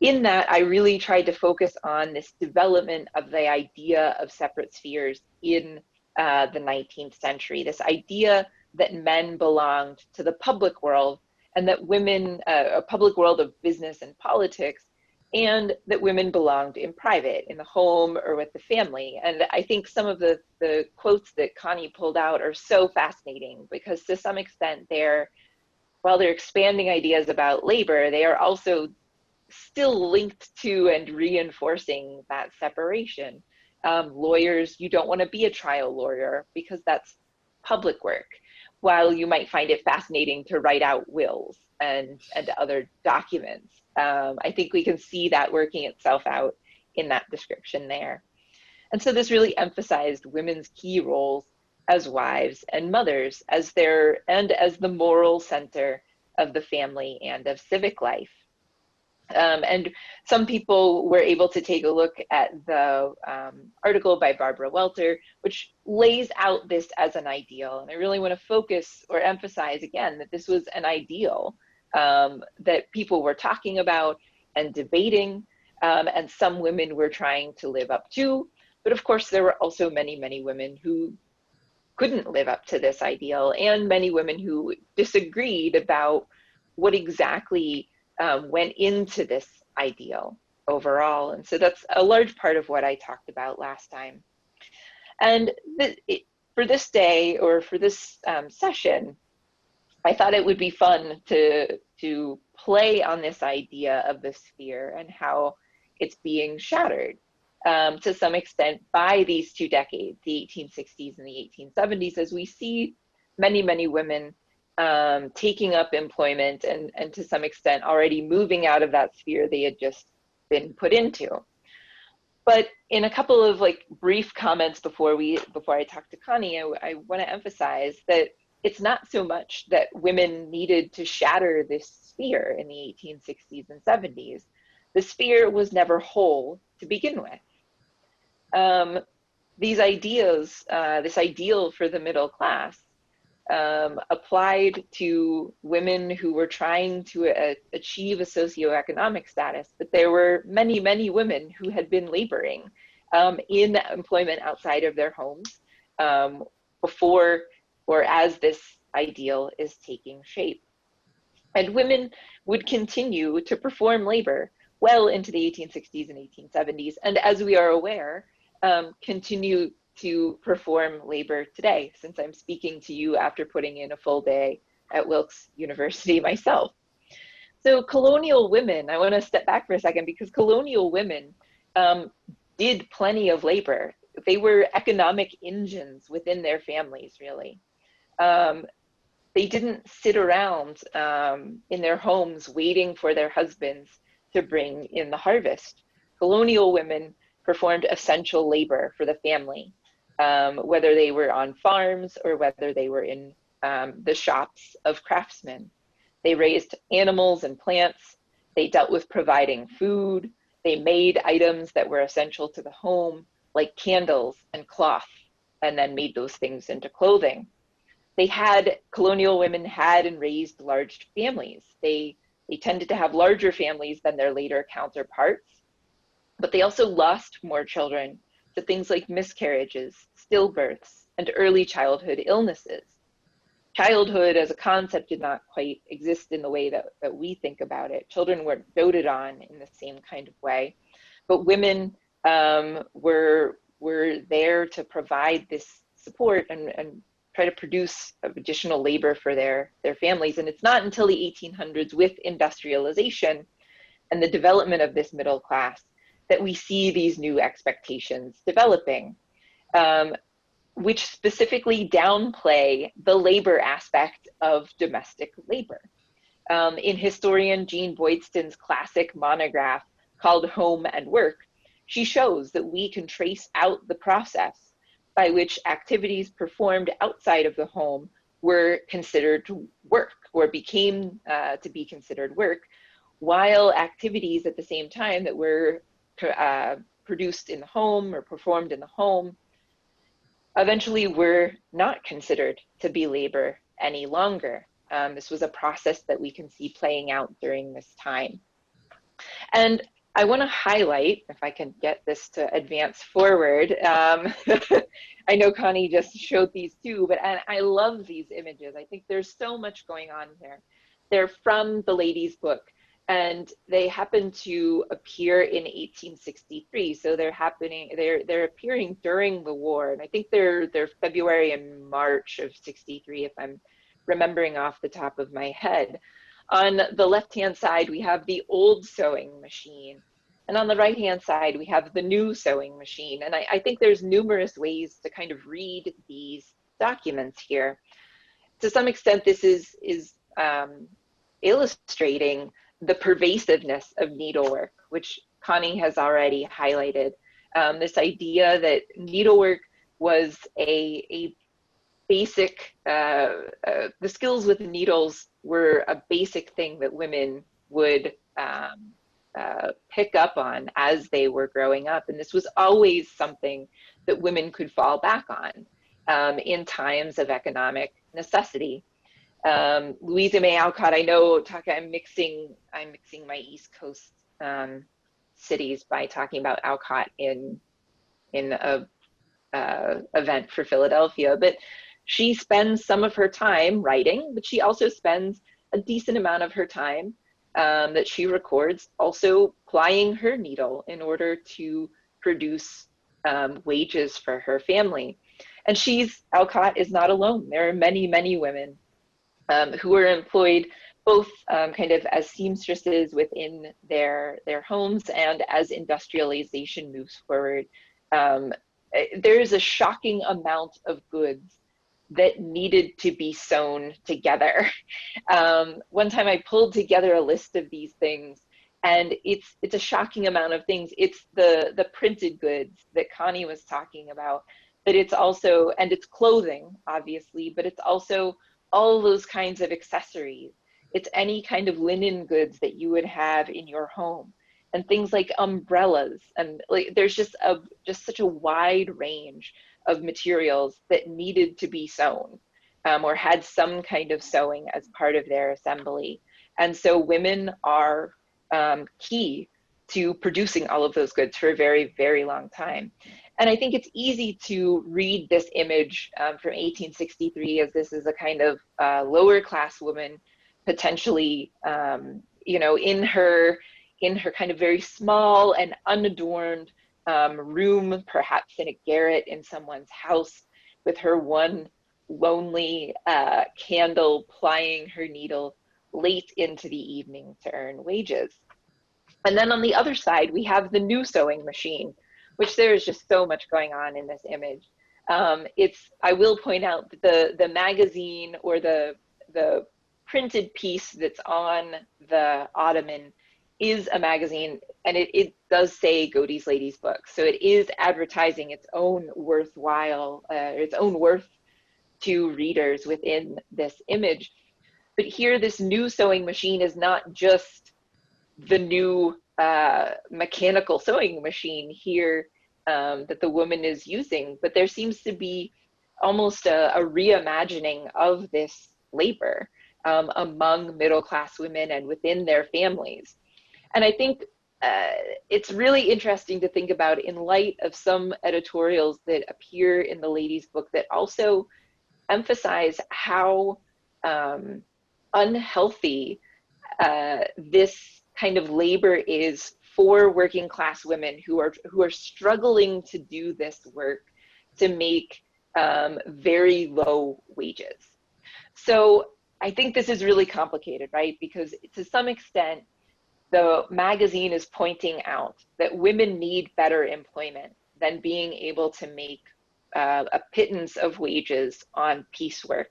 in that, I really tried to focus on this development of the idea of separate spheres in the 19th century, this idea that men belonged to the public world and that women, a public world of business and politics, and that women belonged in private, in the home or with the family. And I think some of the quotes that Connie pulled out are so fascinating, because to some extent while they're expanding ideas about labor, they are also still linked to and reinforcing that separation. Lawyers, you don't want to be a trial lawyer because that's public work, while you might find it fascinating to write out wills and other documents. I think we can see that working itself out in that description there. And so this really emphasized women's key roles as wives and mothers, as the moral center of the family and of civic life. And some people were able to take a look at the article by Barbara Welter, which lays out this as an ideal. And I really want to focus or emphasize again that this was an ideal that people were talking about and debating, and some women were trying to live up to. But of course, there were also many, many women who couldn't live up to this ideal, and many women who disagreed about what exactly went into this ideal overall. And so that's a large part of what I talked about last time. And for this day, or for this session, I thought it would be fun to play on this idea of the sphere and how it's being shattered to some extent by these 2 decades, the 1860s and the 1870s, as we see many, many women taking up employment and to some extent already moving out of that sphere they had just been put into. But in a couple of brief comments before I talk to Connie, I want to emphasize that it's not so much that women needed to shatter this sphere in the 1860s and 70s. The sphere was never whole to begin with. These ideas, this ideal for the middle class, applied to women who were trying to achieve a socioeconomic status, but there were many, many women who had been laboring in employment outside of their homes before or as this ideal is taking shape. And women would continue to perform labor well into the 1860s and 1870s, and as we are aware, continue to perform labor today, since I'm speaking to you after putting in a full day at Wilkes University myself. So colonial women, I want to step back for a second, because colonial women did plenty of labor. They were economic engines within their families, really. They didn't sit around in their homes waiting for their husbands to bring in the harvest. Colonial women performed essential labor for the family, whether they were on farms or whether they were in the shops of craftsmen. They raised animals and plants. They dealt with providing food. They made items that were essential to the home, like candles and cloth, and then made those things into clothing. Colonial women had and raised large families. They tended to have larger families than their later counterparts, but they also lost more children to things like miscarriages, stillbirths, and early childhood illnesses. Childhood as a concept did not quite exist in the way that we think about it. Children weren't doted on in the same kind of way, but women were there to provide this support and try to produce additional labor for their families. And it's not until the 1800s, with industrialization and the development of this middle class, that we see these new expectations developing, which specifically downplay the labor aspect of domestic labor. In historian Jean Boydston's classic monograph called Home and Work, she shows that we can trace out the process by which activities performed outside of the home were considered work, or became to be considered work, while activities at the same time that were produced in the home or performed in the home eventually were not considered to be labor any longer. This was a process that we can see playing out during this time. And I want to highlight, if I can get this to advance forward, I know Connie just showed these too, but I love these images. I think there's so much going on here. They're from the lady's book, and they happen to appear in 1863. So they're appearing during the war, and I think they're February and March of 63, if I'm remembering off the top of my head. On the left-hand side, we have the old sewing machine. And on the right-hand side, we have the new sewing machine. And I think there's numerous ways to kind of read these documents here. To some extent, this is illustrating the pervasiveness of needlework, which Connie has already highlighted. This idea that needlework was a basic, the skills with needles were a basic thing that women would pick up on as they were growing up. And this was always something that women could fall back on in times of economic necessity. Louisa May Alcott, I know, I'm mixing my East Coast cities by talking about Alcott in a event for Philadelphia, but she spends some of her time writing, but she also spends a decent amount of her time that she records also plying her needle in order to produce wages for her family. And Alcott is not alone. There are many, many women who are employed both kind of as seamstresses within their homes, and as industrialization moves forward, there is a shocking amount of goods that needed to be sewn together. One time I pulled together a list of these things, and it's a shocking amount of things. It's the printed goods that Connie was talking about, but it's also, and it's clothing, obviously, but it's also all those kinds of accessories. It's any kind of linen goods that you would have in your home, and things like umbrellas, and like there's just such a wide range of materials that needed to be sewn or had some kind of sewing as part of their assembly. And so women are key to producing all of those goods for a very, very long time. And I think it's easy to read this image from 1863 as this is a kind of lower class woman, potentially, you know, in her kind of very small and unadorned room, perhaps in a garret in someone's house, with her one lonely candle, plying her needle late into the evening to earn wages. And then on the other side, we have the new sewing machine, which there is just so much going on in this image. I will point out that the magazine or the printed piece that's on the ottoman is a magazine, and it does say Godey's Ladies Book. So it is advertising its own worthwhile, its own worth to readers within this image. But here, this new sewing machine is not just the new mechanical sewing machine here that the woman is using, but there seems to be almost a reimagining of this labor among middle-class women and within their families. And I think it's really interesting to think about in light of some editorials that appear in the ladies' book that also emphasize how unhealthy this kind of labor is for working class women who are struggling to do this work to make very low wages. So I think this is really complicated, right? Because to some extent, the magazine is pointing out that women need better employment than being able to make a pittance of wages on piecework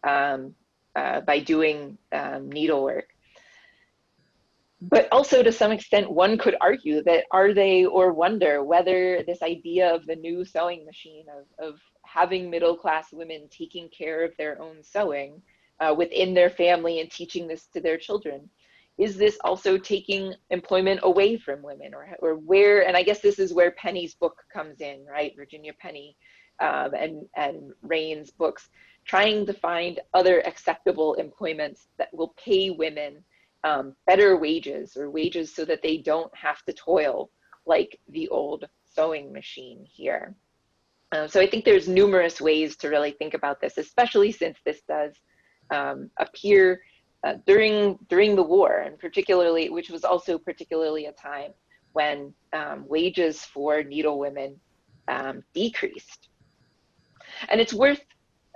by doing needlework. But also, to some extent, one could argue that or wonder whether this idea of the new sewing machine, of having middle-class women taking care of their own sewing within their family and teaching this to their children, is this also taking employment away from women, or where? And I guess this is where Penny's book comes in, right? Virginia Penny and Rain's books, trying to find other acceptable employments that will pay women better wages, or wages so that they don't have to toil like the old sewing machine here. So I think there's numerous ways to really think about this, especially since this does appear during the war, and particularly, which was also particularly a time when wages for needlewomen decreased. And it's worth,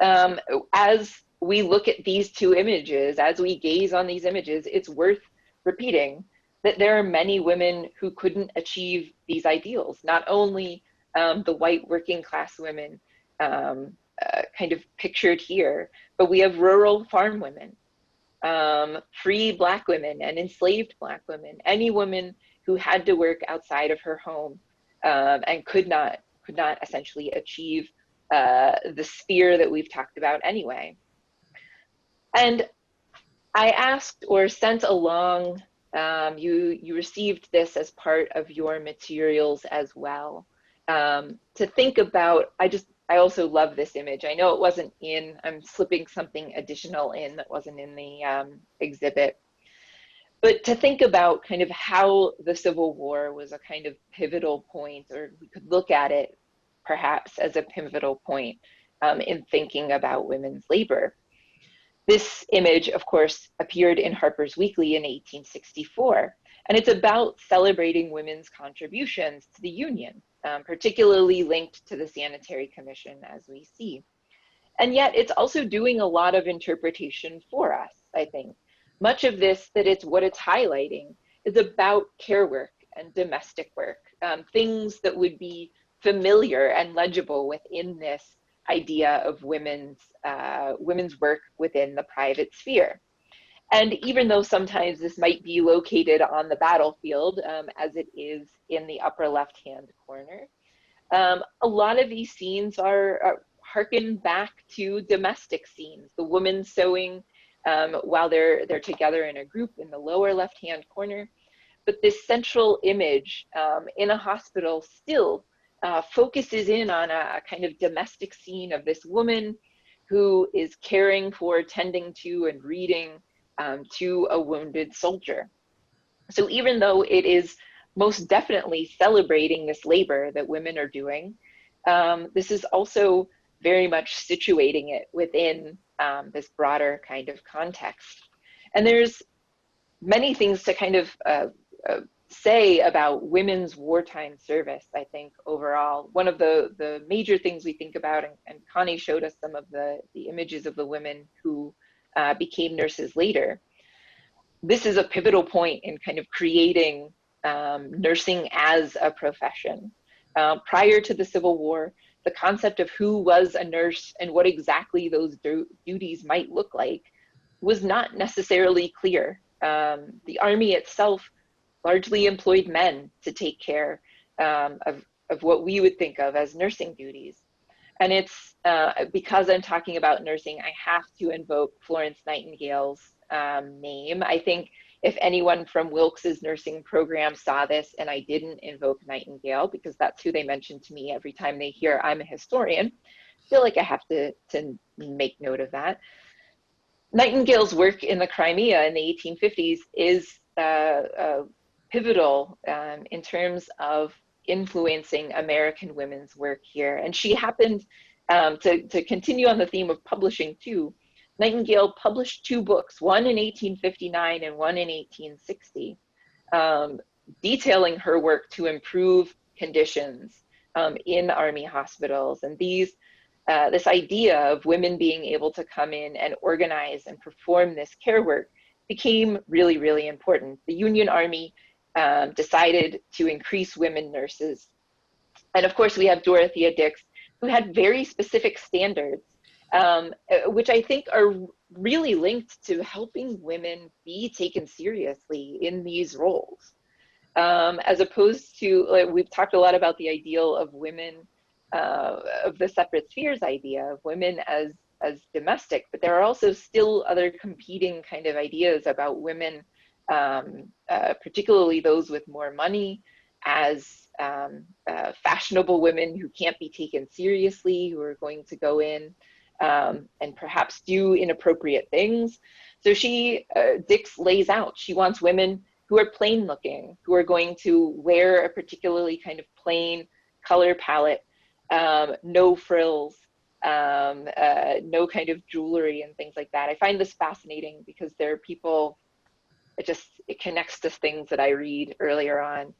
as we look at these two images, as we gaze on these images, it's worth repeating that there are many women who couldn't achieve these ideals. Not only the white working class women kind of pictured here, but we have rural farm women, free Black women and enslaved Black women, any woman who had to work outside of her home and could not essentially achieve the sphere that we've talked about anyway. And I asked, or sent along, you received this as part of your materials as well, to think about. I also love this image. I know it wasn't I'm slipping something additional in that wasn't in the exhibit, but to think about kind of how the Civil War was a kind of pivotal point, or we could look at it perhaps as a pivotal point in thinking about women's labor. This image, of course, appeared in Harper's Weekly in 1864, and it's about celebrating women's contributions to the Union, particularly linked to the Sanitary Commission, as we see. And yet it's also doing a lot of interpretation for us, I think. Much of this, what it's highlighting is about care work and domestic work, things that would be familiar and legible within this idea of women's work within the private sphere. And even though sometimes this might be located on the battlefield, as it is in the upper left-hand corner, a lot of these scenes are harken back to domestic scenes. The woman sewing while they're together in a group in the lower left-hand corner. But this central image in a hospital still focuses in on a kind of domestic scene of this woman who is caring for, tending to, and reading to a wounded soldier. So even though it is most definitely celebrating this labor that women are doing, this is also very much situating it within this broader kind of context. And there's many things to kind of say about women's wartime service, I think, overall. One of the major things we think about, and Connie showed us some of the images of the women who became nurses later. This is a pivotal point in kind of creating nursing as a profession. Prior to the Civil War, the concept of who was a nurse and what exactly those duties might look like was not necessarily clear. The Army itself largely employed men to take care of what we would think of as nursing duties. And it's because I'm talking about nursing, I have to invoke Florence Nightingale's name. I think if anyone from Wilkes's nursing program saw this and I didn't invoke Nightingale, because that's who they mention to me every time they hear I'm a historian, I feel like I have to make note of that. Nightingale's work in the Crimea in the 1850s is pivotal in terms of influencing American women's work here. And she happened to continue on the theme of publishing too. Nightingale published 2 books, one in 1859 and one in 1860, detailing her work to improve conditions in Army hospitals. And this idea of women being able to come in and organize and perform this care work became really, really important. The Union Army decided to increase women nurses. And of course, we have Dorothea Dix, who had very specific standards, which I think are really linked to helping women be taken seriously in these roles. As opposed to, like, we've talked a lot about the ideal of women, of the separate spheres idea of women as domestic, but there are also still other competing kind of ideas about women, particularly those with more money, as fashionable women who can't be taken seriously, who are going to go in and perhaps do inappropriate things. So Dix lays out, she wants women who are plain looking, who are going to wear a particularly kind of plain color palette, no frills, no kind of jewelry and things like that. I find this fascinating because there are people, it connects to things that I read earlier on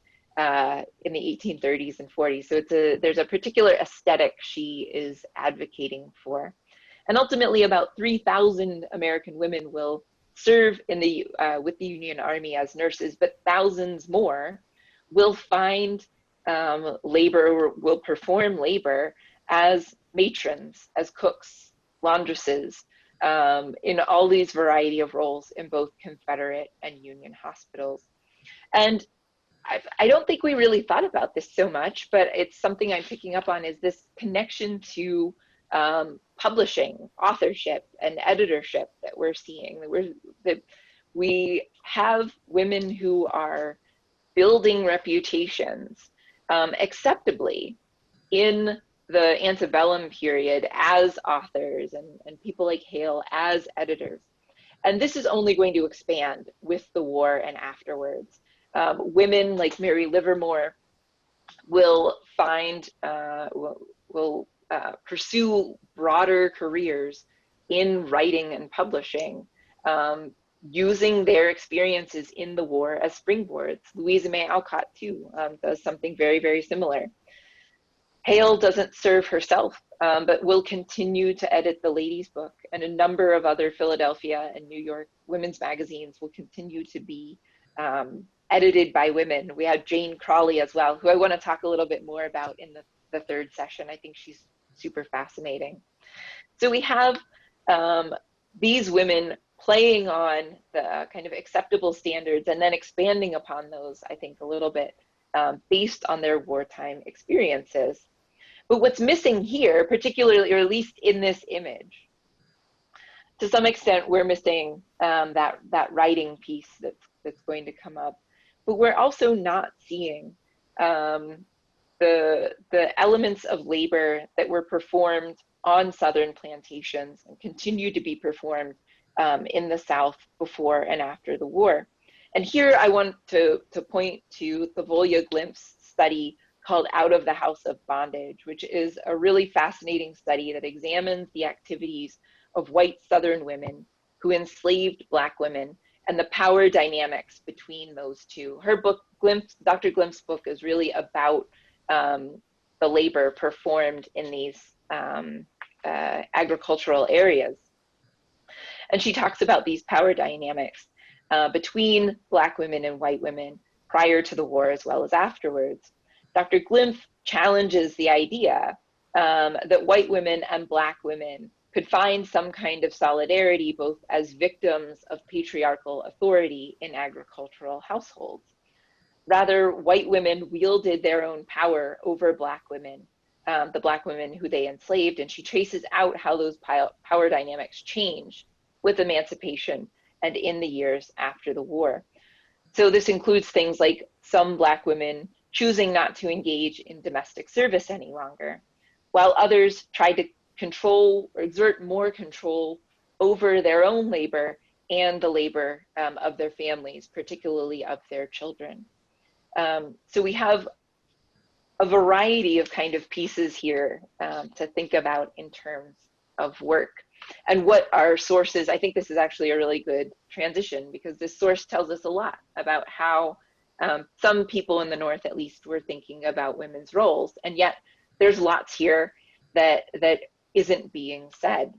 in the 1830s and 40s. So there's a particular aesthetic she is advocating for. And ultimately about 3,000 American women will serve in with the Union Army as nurses, but thousands more will find labor, or will perform labor as matrons, as cooks, laundresses, in all these variety of roles in both Confederate and Union hospitals. And I don't think we really thought about this so much, but it's something I'm picking up on, is this connection to publishing, authorship, and editorship that we're seeing. That we have women who are building reputations acceptably in the antebellum period as authors, and people like Hale as editors. And this is only going to expand with the war and afterwards. Women like Mary Livermore will pursue broader careers in writing and publishing, using their experiences in the war as springboards. Louisa May Alcott too does something very, very similar. Hale doesn't serve herself, but will continue to edit the Ladies' Book, and a number of other Philadelphia and New York women's magazines will continue to be edited by women. We have Jane Crawley as well, who I want to talk a little bit more about in the third session. I think she's super fascinating. So we have these women playing on the kind of acceptable standards and then expanding upon those, I think, a little bit based on their wartime experiences. But what's missing here, particularly, or at least in this image, to some extent, we're missing that writing piece that's going to come up. But we're also not seeing the elements of labor that were performed on Southern plantations and continue to be performed in the South before and after the war. And here I want to point to the Volja Glimpse study called Out of the House of Bondage, which is a really fascinating study that examines the activities of white Southern women who enslaved Black women and the power dynamics between those two. Her book, Dr. Glimph's book, is really about the labor performed in these agricultural areas. And she talks about these power dynamics between Black women and white women prior to the war as well as afterwards. Dr. Glimph challenges the idea that white women and Black women could find some kind of solidarity both as victims of patriarchal authority in agricultural households. Rather, white women wielded their own power over Black women, the Black women who they enslaved, and she traces out how those power dynamics changed with emancipation and in the years after the war. So this includes things like some Black women choosing not to engage in domestic service any longer, while others tried to control or exert more control over their own labor and the labor of their families, particularly of their children. So we have a variety of kind of pieces here to think about in terms of work. And what our sources, I think this is actually a really good transition because this source tells us a lot about how some people in the North at least were thinking about women's roles. And yet there's lots here that isn't being said.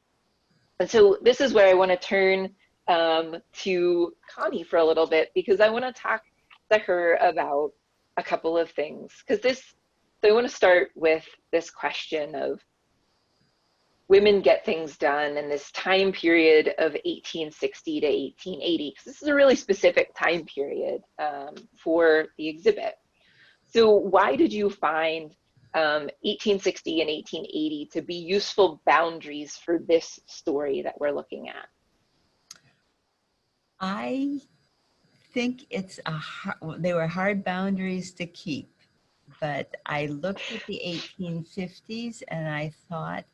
And so this is where I want to turn to Connie for a little bit because I want to talk to her about a couple of things. So I want to start with this question of women get things done in this time period of 1860 to 1880, because this is a really specific time period for the exhibit. So why did you find 1860 and 1880 to be useful boundaries for this story that we're looking at? I think they were hard boundaries to keep, but I looked at the 1850s and I thought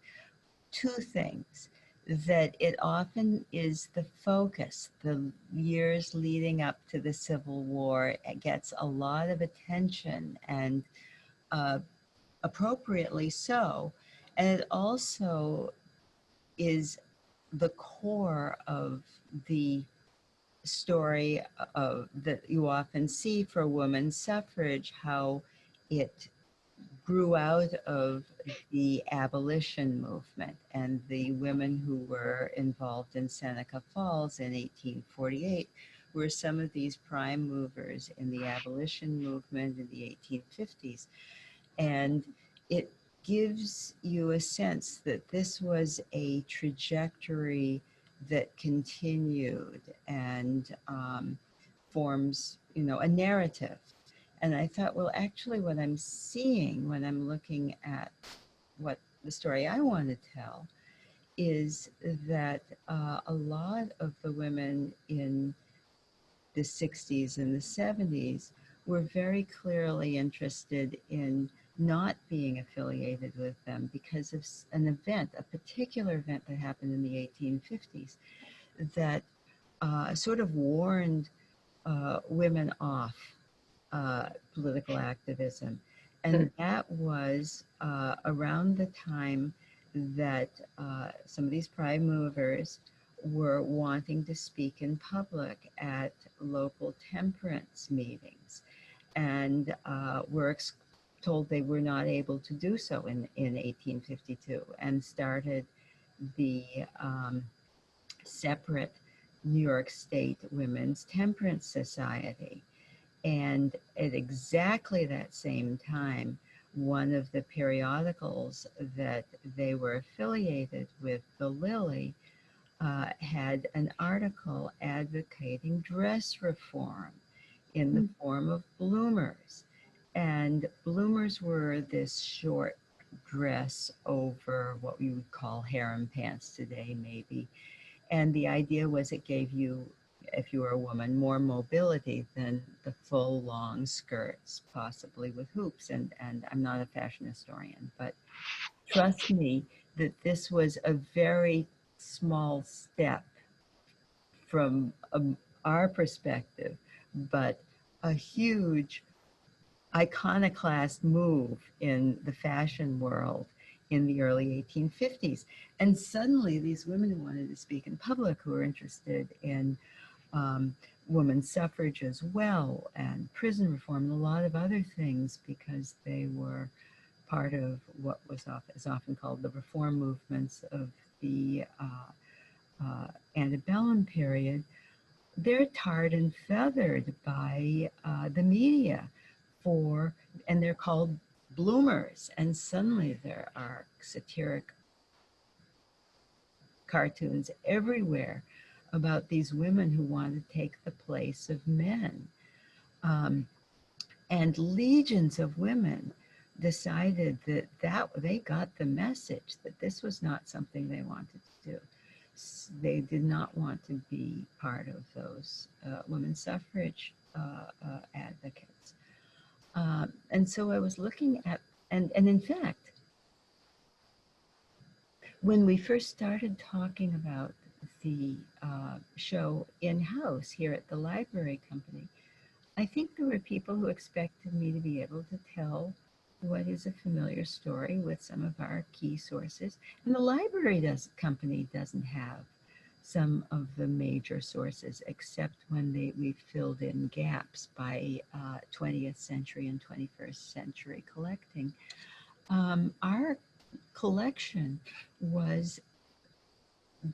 two things, that it often is the focus, the years leading up to the Civil War, it gets a lot of attention and appropriately so. And it also is the core of the story that you often see for women's suffrage, how it grew out of the abolition movement, and the women who were involved in Seneca Falls in 1848 were some of these prime movers in the abolition movement in the 1850s. And it gives you a sense that this was a trajectory that continued and forms, a narrative. And I thought, well, actually what I'm seeing when I'm looking at what the story I want to tell is that a lot of the women in the 60s and the 70s were very clearly interested in not being affiliated with them because of an event, a particular event that happened in the 1850s that sort of warned women off political activism. And that was around the time that some of these prime movers were wanting to speak in public at local temperance meetings and were told they were not able to do so in 1852 and started the separate New York State Women's Temperance Society. And at exactly that same time, one of the periodicals that they were affiliated with, the Lily, had an article advocating dress reform in the form of bloomers. And bloomers were this short dress over what we would call harem pants today, maybe. And the idea was it gave you, if you were a woman, more mobility than the full long skirts, possibly with hoops. And I'm not a fashion historian, but trust me that this was a very small step from our perspective, but a huge iconoclast move in the fashion world in the early 1850s. And suddenly these women who wanted to speak in public, who were interested in women's suffrage as well, and prison reform, and a lot of other things, because they were part of what is often called the reform movements of the antebellum period, they're tarred and feathered by the media and they're called bloomers. And suddenly there are satiric cartoons everywhere about these women who want to take the place of men. And legions of women decided that they got the message that this was not something they wanted to do. They did not want to be part of those women's suffrage advocates. And so I was looking at, and in fact, when we first started talking about the show in-house here at the library company, I think there were people who expected me to be able to tell what is a familiar story with some of our key sources. And the library company doesn't have some of the major sources, except when we filled in gaps by 20th century and 21st century collecting. Our collection was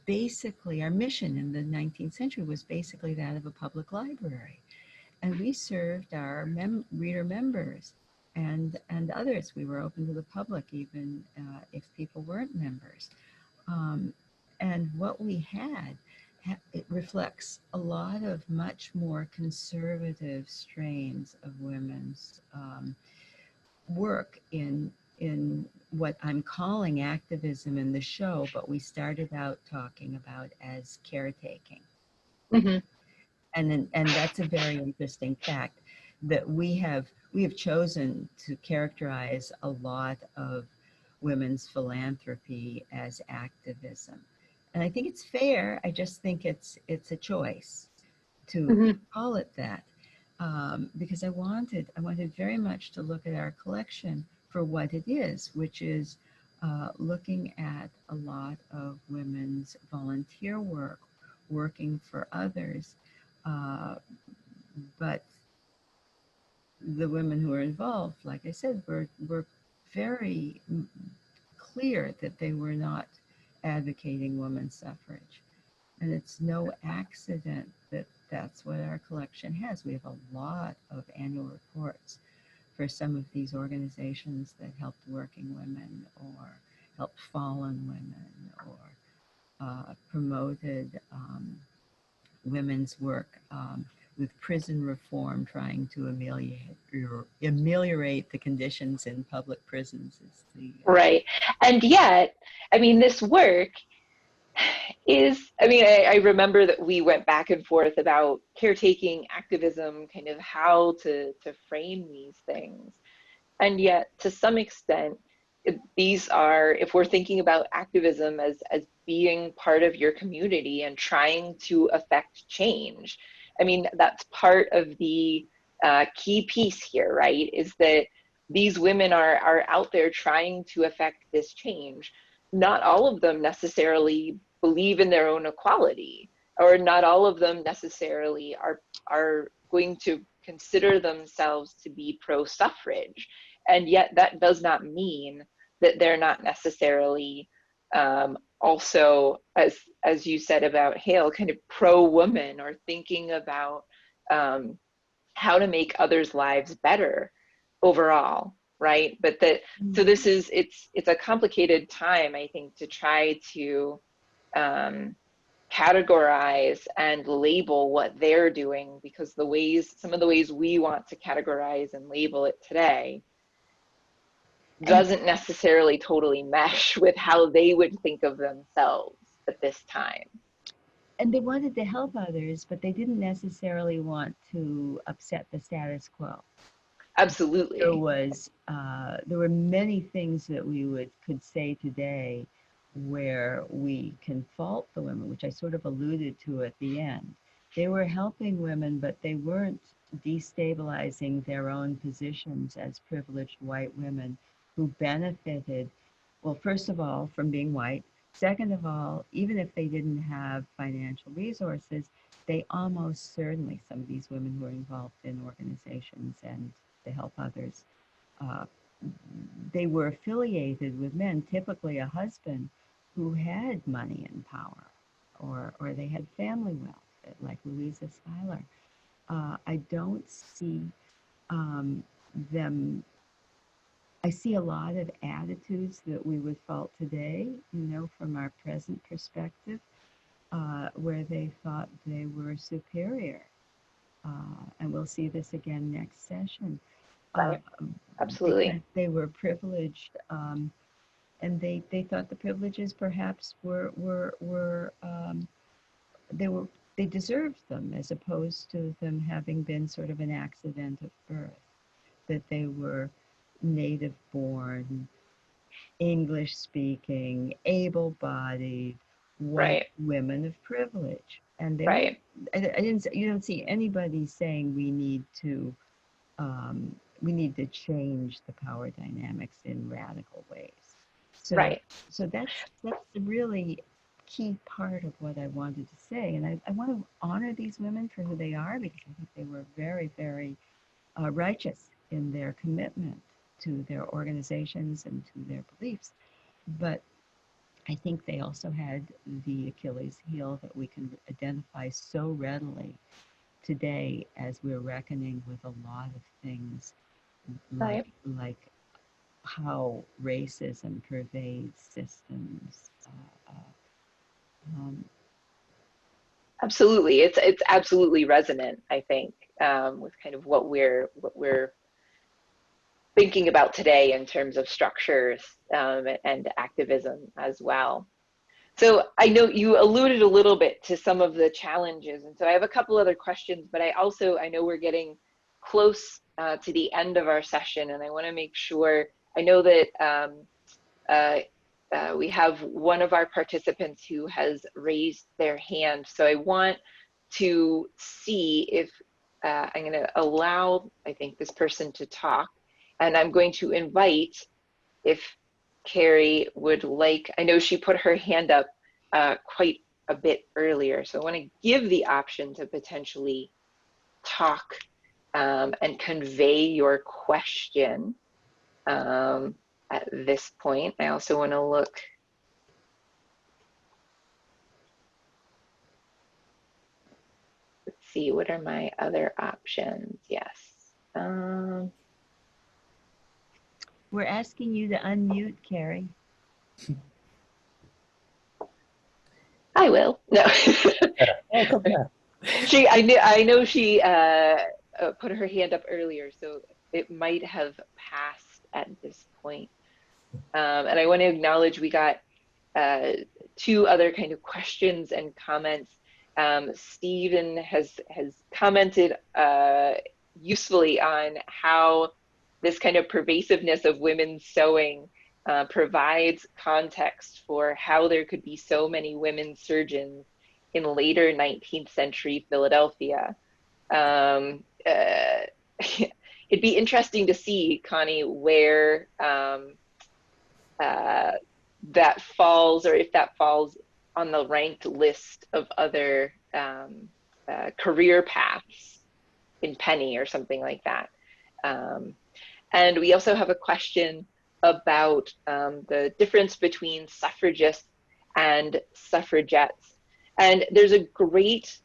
basically, our mission in the 19th century was basically that of a public library. And we served our reader members and others. We were open to the public, even if people weren't members. And what we had, it reflects a lot of much more conservative strains of women's work in what I'm calling activism in the show, but we started out talking about as caretaking. Mm-hmm. And that's a very interesting fact, that we have chosen to characterize a lot of women's philanthropy as activism. And I think it's fair. I just think it's a choice to call it that, because I wanted very much to look at our collection for what it is, which is looking at a lot of women's volunteer work, working for others. But the women who are involved, like I said, were very clear that they were not advocating women's suffrage. And it's no accident that that's what our collection has. We have a lot of annual reports for some of these organizations that helped working women or helped fallen women or promoted women's work with prison reform, trying to ameliorate the conditions in public prisons. Right. And yet, I mean, this work is, I remember that we went back and forth about caretaking, activism, kind of how to frame these things. And yet, to some extent, these are, if we're thinking about activism as being part of your community and trying to affect change, I mean, that's part of the key piece here, right? Is that these women are out there trying to affect this change. Not all of them necessarily believe in their own equality, or not all of them necessarily are going to consider themselves to be pro-suffrage. And yet that does not mean that they're not necessarily also, as you said about Hale, kind of pro-woman, or thinking about how to make others' lives better overall, right? But so this is, it's a complicated time, I think, to try to categorize and label what they're doing, because some of the ways we want to categorize and label it today doesn't necessarily totally mesh with how they would think of themselves at this time. And they wanted to help others, but they didn't necessarily want to upset the status quo. Absolutely. There were many things that we could say today where we can fault the women, which I sort of alluded to at the end. They were helping women, but they weren't destabilizing their own positions as privileged white women who benefited, well, first of all, from being white. Second of all, even if they didn't have financial resources, they almost certainly, some of these women who are involved in organizations and to help others, uh, they were affiliated with men, typically a husband who had money and power, or they had family wealth, like Louisa Schuyler. I don't see them. I see a lot of attitudes that we would fault today, from our present perspective, where they thought they were superior. And we'll see this again next session. Right. Absolutely. Because they were privileged, and they thought the privileges perhaps they deserved them, as opposed to them having been sort of an accident of birth, that they were native born, English speaking, able-bodied white women of privilege. And they you don't see anybody saying we need to change the power dynamics in radical ways. So that's the really key part of what I wanted to say. And I want to honor these women for who they are, because I think they were very, very righteous in their commitment to their organizations and to their beliefs. But I think they also had the Achilles heel that we can identify so readily today as we're reckoning with a lot of things like how racism pervades systems. Absolutely, it's absolutely resonant, I think, with kind of what we're thinking about today in terms of structures and activism as well. So I know you alluded a little bit to some of the challenges, and so I have a couple other questions, but I know we're getting close to the end of our session, and I want to make sure, I know that we have one of our participants who has raised their hand, so I want to see if I'm going to allow, I think, this person to talk, and I'm going to invite, if Carrie would like, I know she put her hand up quite a bit earlier, so I want to give the option to potentially talk and convey your question at this point. I also want to look. Let's see, what are my other options? Yes. We're asking you to unmute, Carrie. I will. No. I know she put her hand up earlier, so it might have passed at this point. And I want to acknowledge we got two other kind of questions and comments. Stephen has commented usefully on how this kind of pervasiveness of women's sewing provides context for how there could be so many women surgeons in later 19th century Philadelphia. It'd be interesting to see, Connie, where that falls, or if that falls on the ranked list of other career paths in Penny or something like that. And we also have a question about the difference between suffragists and suffragettes. And there's a great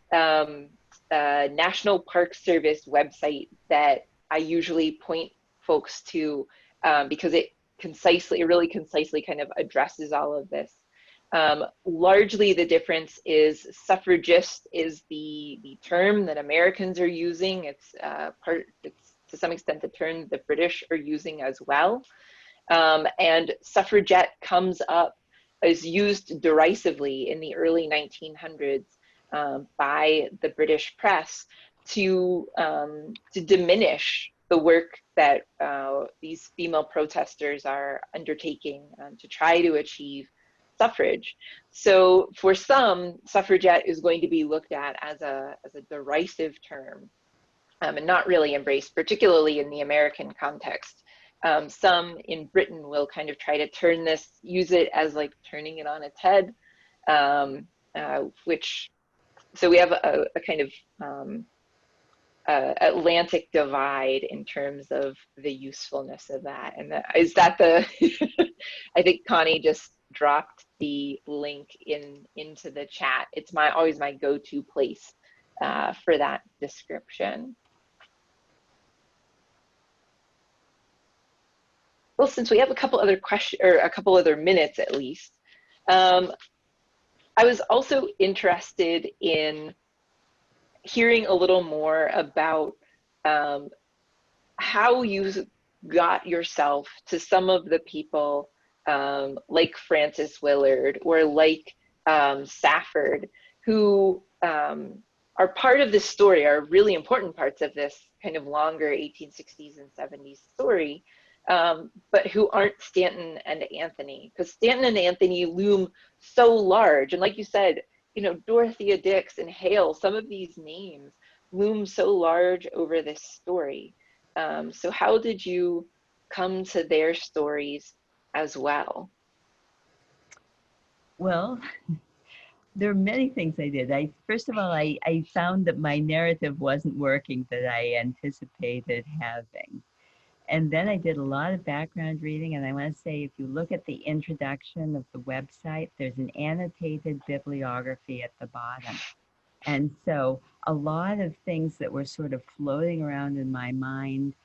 National Park Service website that I usually point folks to because it really concisely kind of addresses all of this. Largely the difference is suffragist is the term that Americans are using. It's to some extent the term the British are using as well. And suffragette comes up, is used derisively in the early 1900s by the British press to diminish the work that these female protesters are undertaking to try to achieve suffrage. So for some, suffragette is going to be looked at as a derisive term. and not really embraced, particularly in the American context. Some in Britain will kind of try to turn this, use it as like turning it on its head, so we have a kind of Atlantic divide in terms of the usefulness of that. And is that the, I think Connie just dropped the link into the chat. It's always my go-to place for that description. Well, since we have a couple other questions, or a couple other minutes at least, I was also interested in hearing a little more about how you got yourself to some of the people like Frances Willard or like Safford, who are part of this story, are really important parts of this kind of longer 1860s and 70s story, but who aren't Stanton and Anthony, because Stanton and Anthony loom so large. And like you said, you know, Dorothea Dix and Hale, some of these names loom so large over this story. So how did you come to their stories as well? Well, there are many things I did. First of all, I found that my narrative wasn't working that I anticipated having. And then I did a lot of background reading, and I want to say, if you look at the introduction of the website, there's an annotated bibliography at the bottom. And so a lot of things that were sort of floating around in my mind,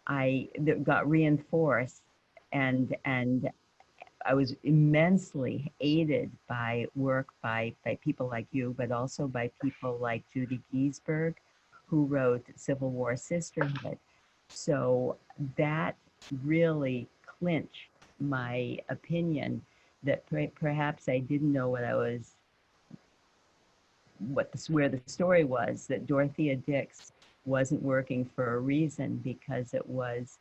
that got reinforced, and I was immensely aided by work by people like you, but also by people like Judy Giesberg, who wrote Civil War Sisterhood. So that really clinched my opinion that perhaps I didn't know where the story was, that Dorothea Dix wasn't working for a reason, because it was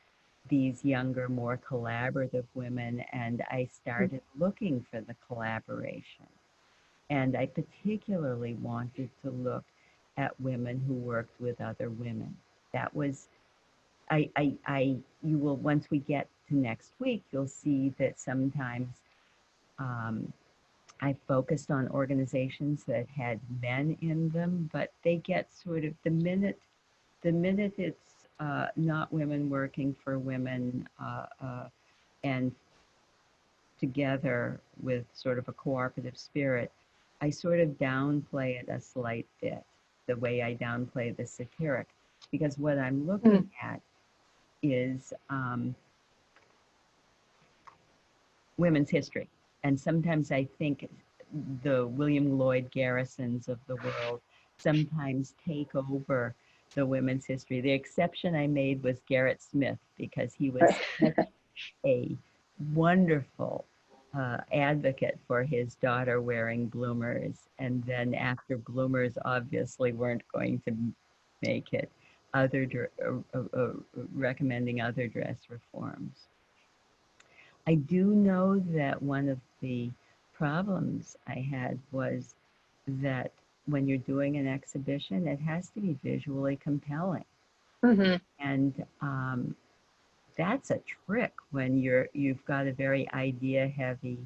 these younger, more collaborative women, and I started looking for the collaboration. And I particularly wanted to look at women who worked with other women. That was, you will, once we get to next week, you'll see that sometimes I focused on organizations that had men in them, but they get sort of, the minute it's not women working for women and together with sort of a cooperative spirit, I sort of downplay it a slight bit, the way I downplay the satiric, because what I'm looking at is women's history. And sometimes I think the William Lloyd Garrisons of the world sometimes take over the women's history. The exception I made was Garrett Smith, because he was such a wonderful advocate for his daughter wearing bloomers. And then after bloomers obviously weren't going to make it, recommending other dress reforms. I do know that one of the problems I had was that when you're doing an exhibition, it has to be visually compelling. And that's a trick when you've got a very idea-heavy,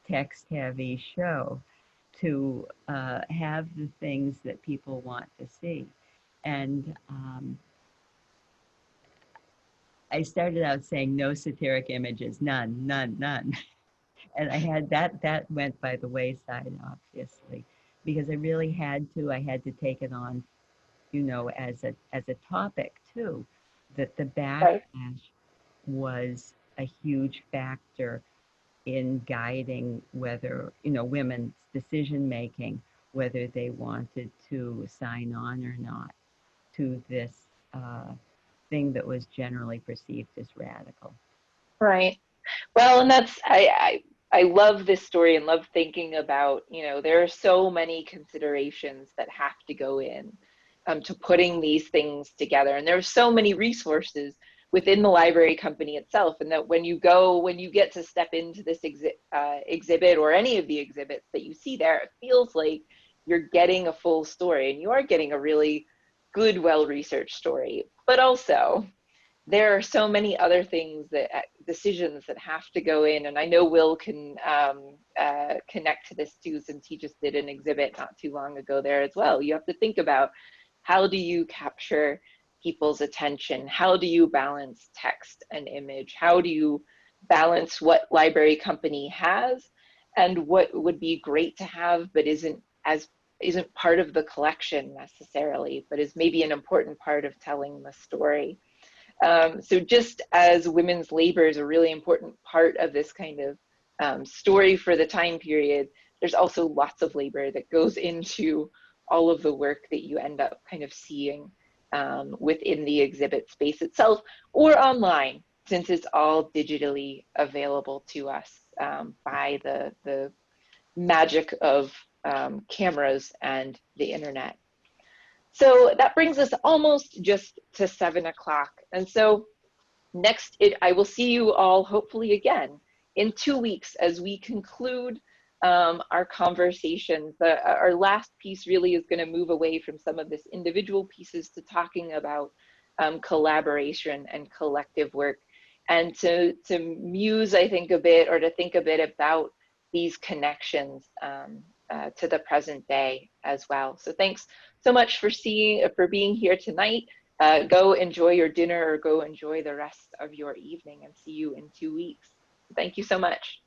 text-heavy show, to have the things that people want to see. And I started out saying no satiric images, none. And I had that went by the wayside, obviously, because I really had to take it on, you know, as a topic too, that the backlash was a huge factor in guiding whether, you know, women's decision making, whether they wanted to sign on or not to this thing that was generally perceived as radical. Right. Well, and that's, I love this story and love thinking about, you know, there are so many considerations that have to go in to putting these things together. And there are so many resources within the library company itself. And that when you get to step into this exhibit or any of the exhibits that you see there, it feels like you're getting a full story, and you are getting a really good, well-researched story. But also, there are so many other things that decisions that have to go in, and I know Will can connect to this too, since he just did an exhibit not too long ago there as well. You have to think about, how do you capture people's attention? How do you balance text and image? How do you balance what library company has and what would be great to have but isn't part of the collection necessarily, but is maybe an important part of telling the story. So just as women's labor is a really important part of this kind of story for the time period, there's also lots of labor that goes into all of the work that you end up kind of seeing within the exhibit space itself or online, since it's all digitally available to us by the magic of cameras and the internet. So that brings us almost just to 7 o'clock. And so next, I will see you all hopefully again in 2 weeks as we conclude our conversations. Our last piece really is going to move away from some of this individual pieces to talking about collaboration and collective work, and to muse, I think, a bit, or to think a bit about these connections to the present day as well. So thanks so much for being here tonight. Go enjoy your dinner or go enjoy the rest of your evening, and see you in 2 weeks. Thank you so much.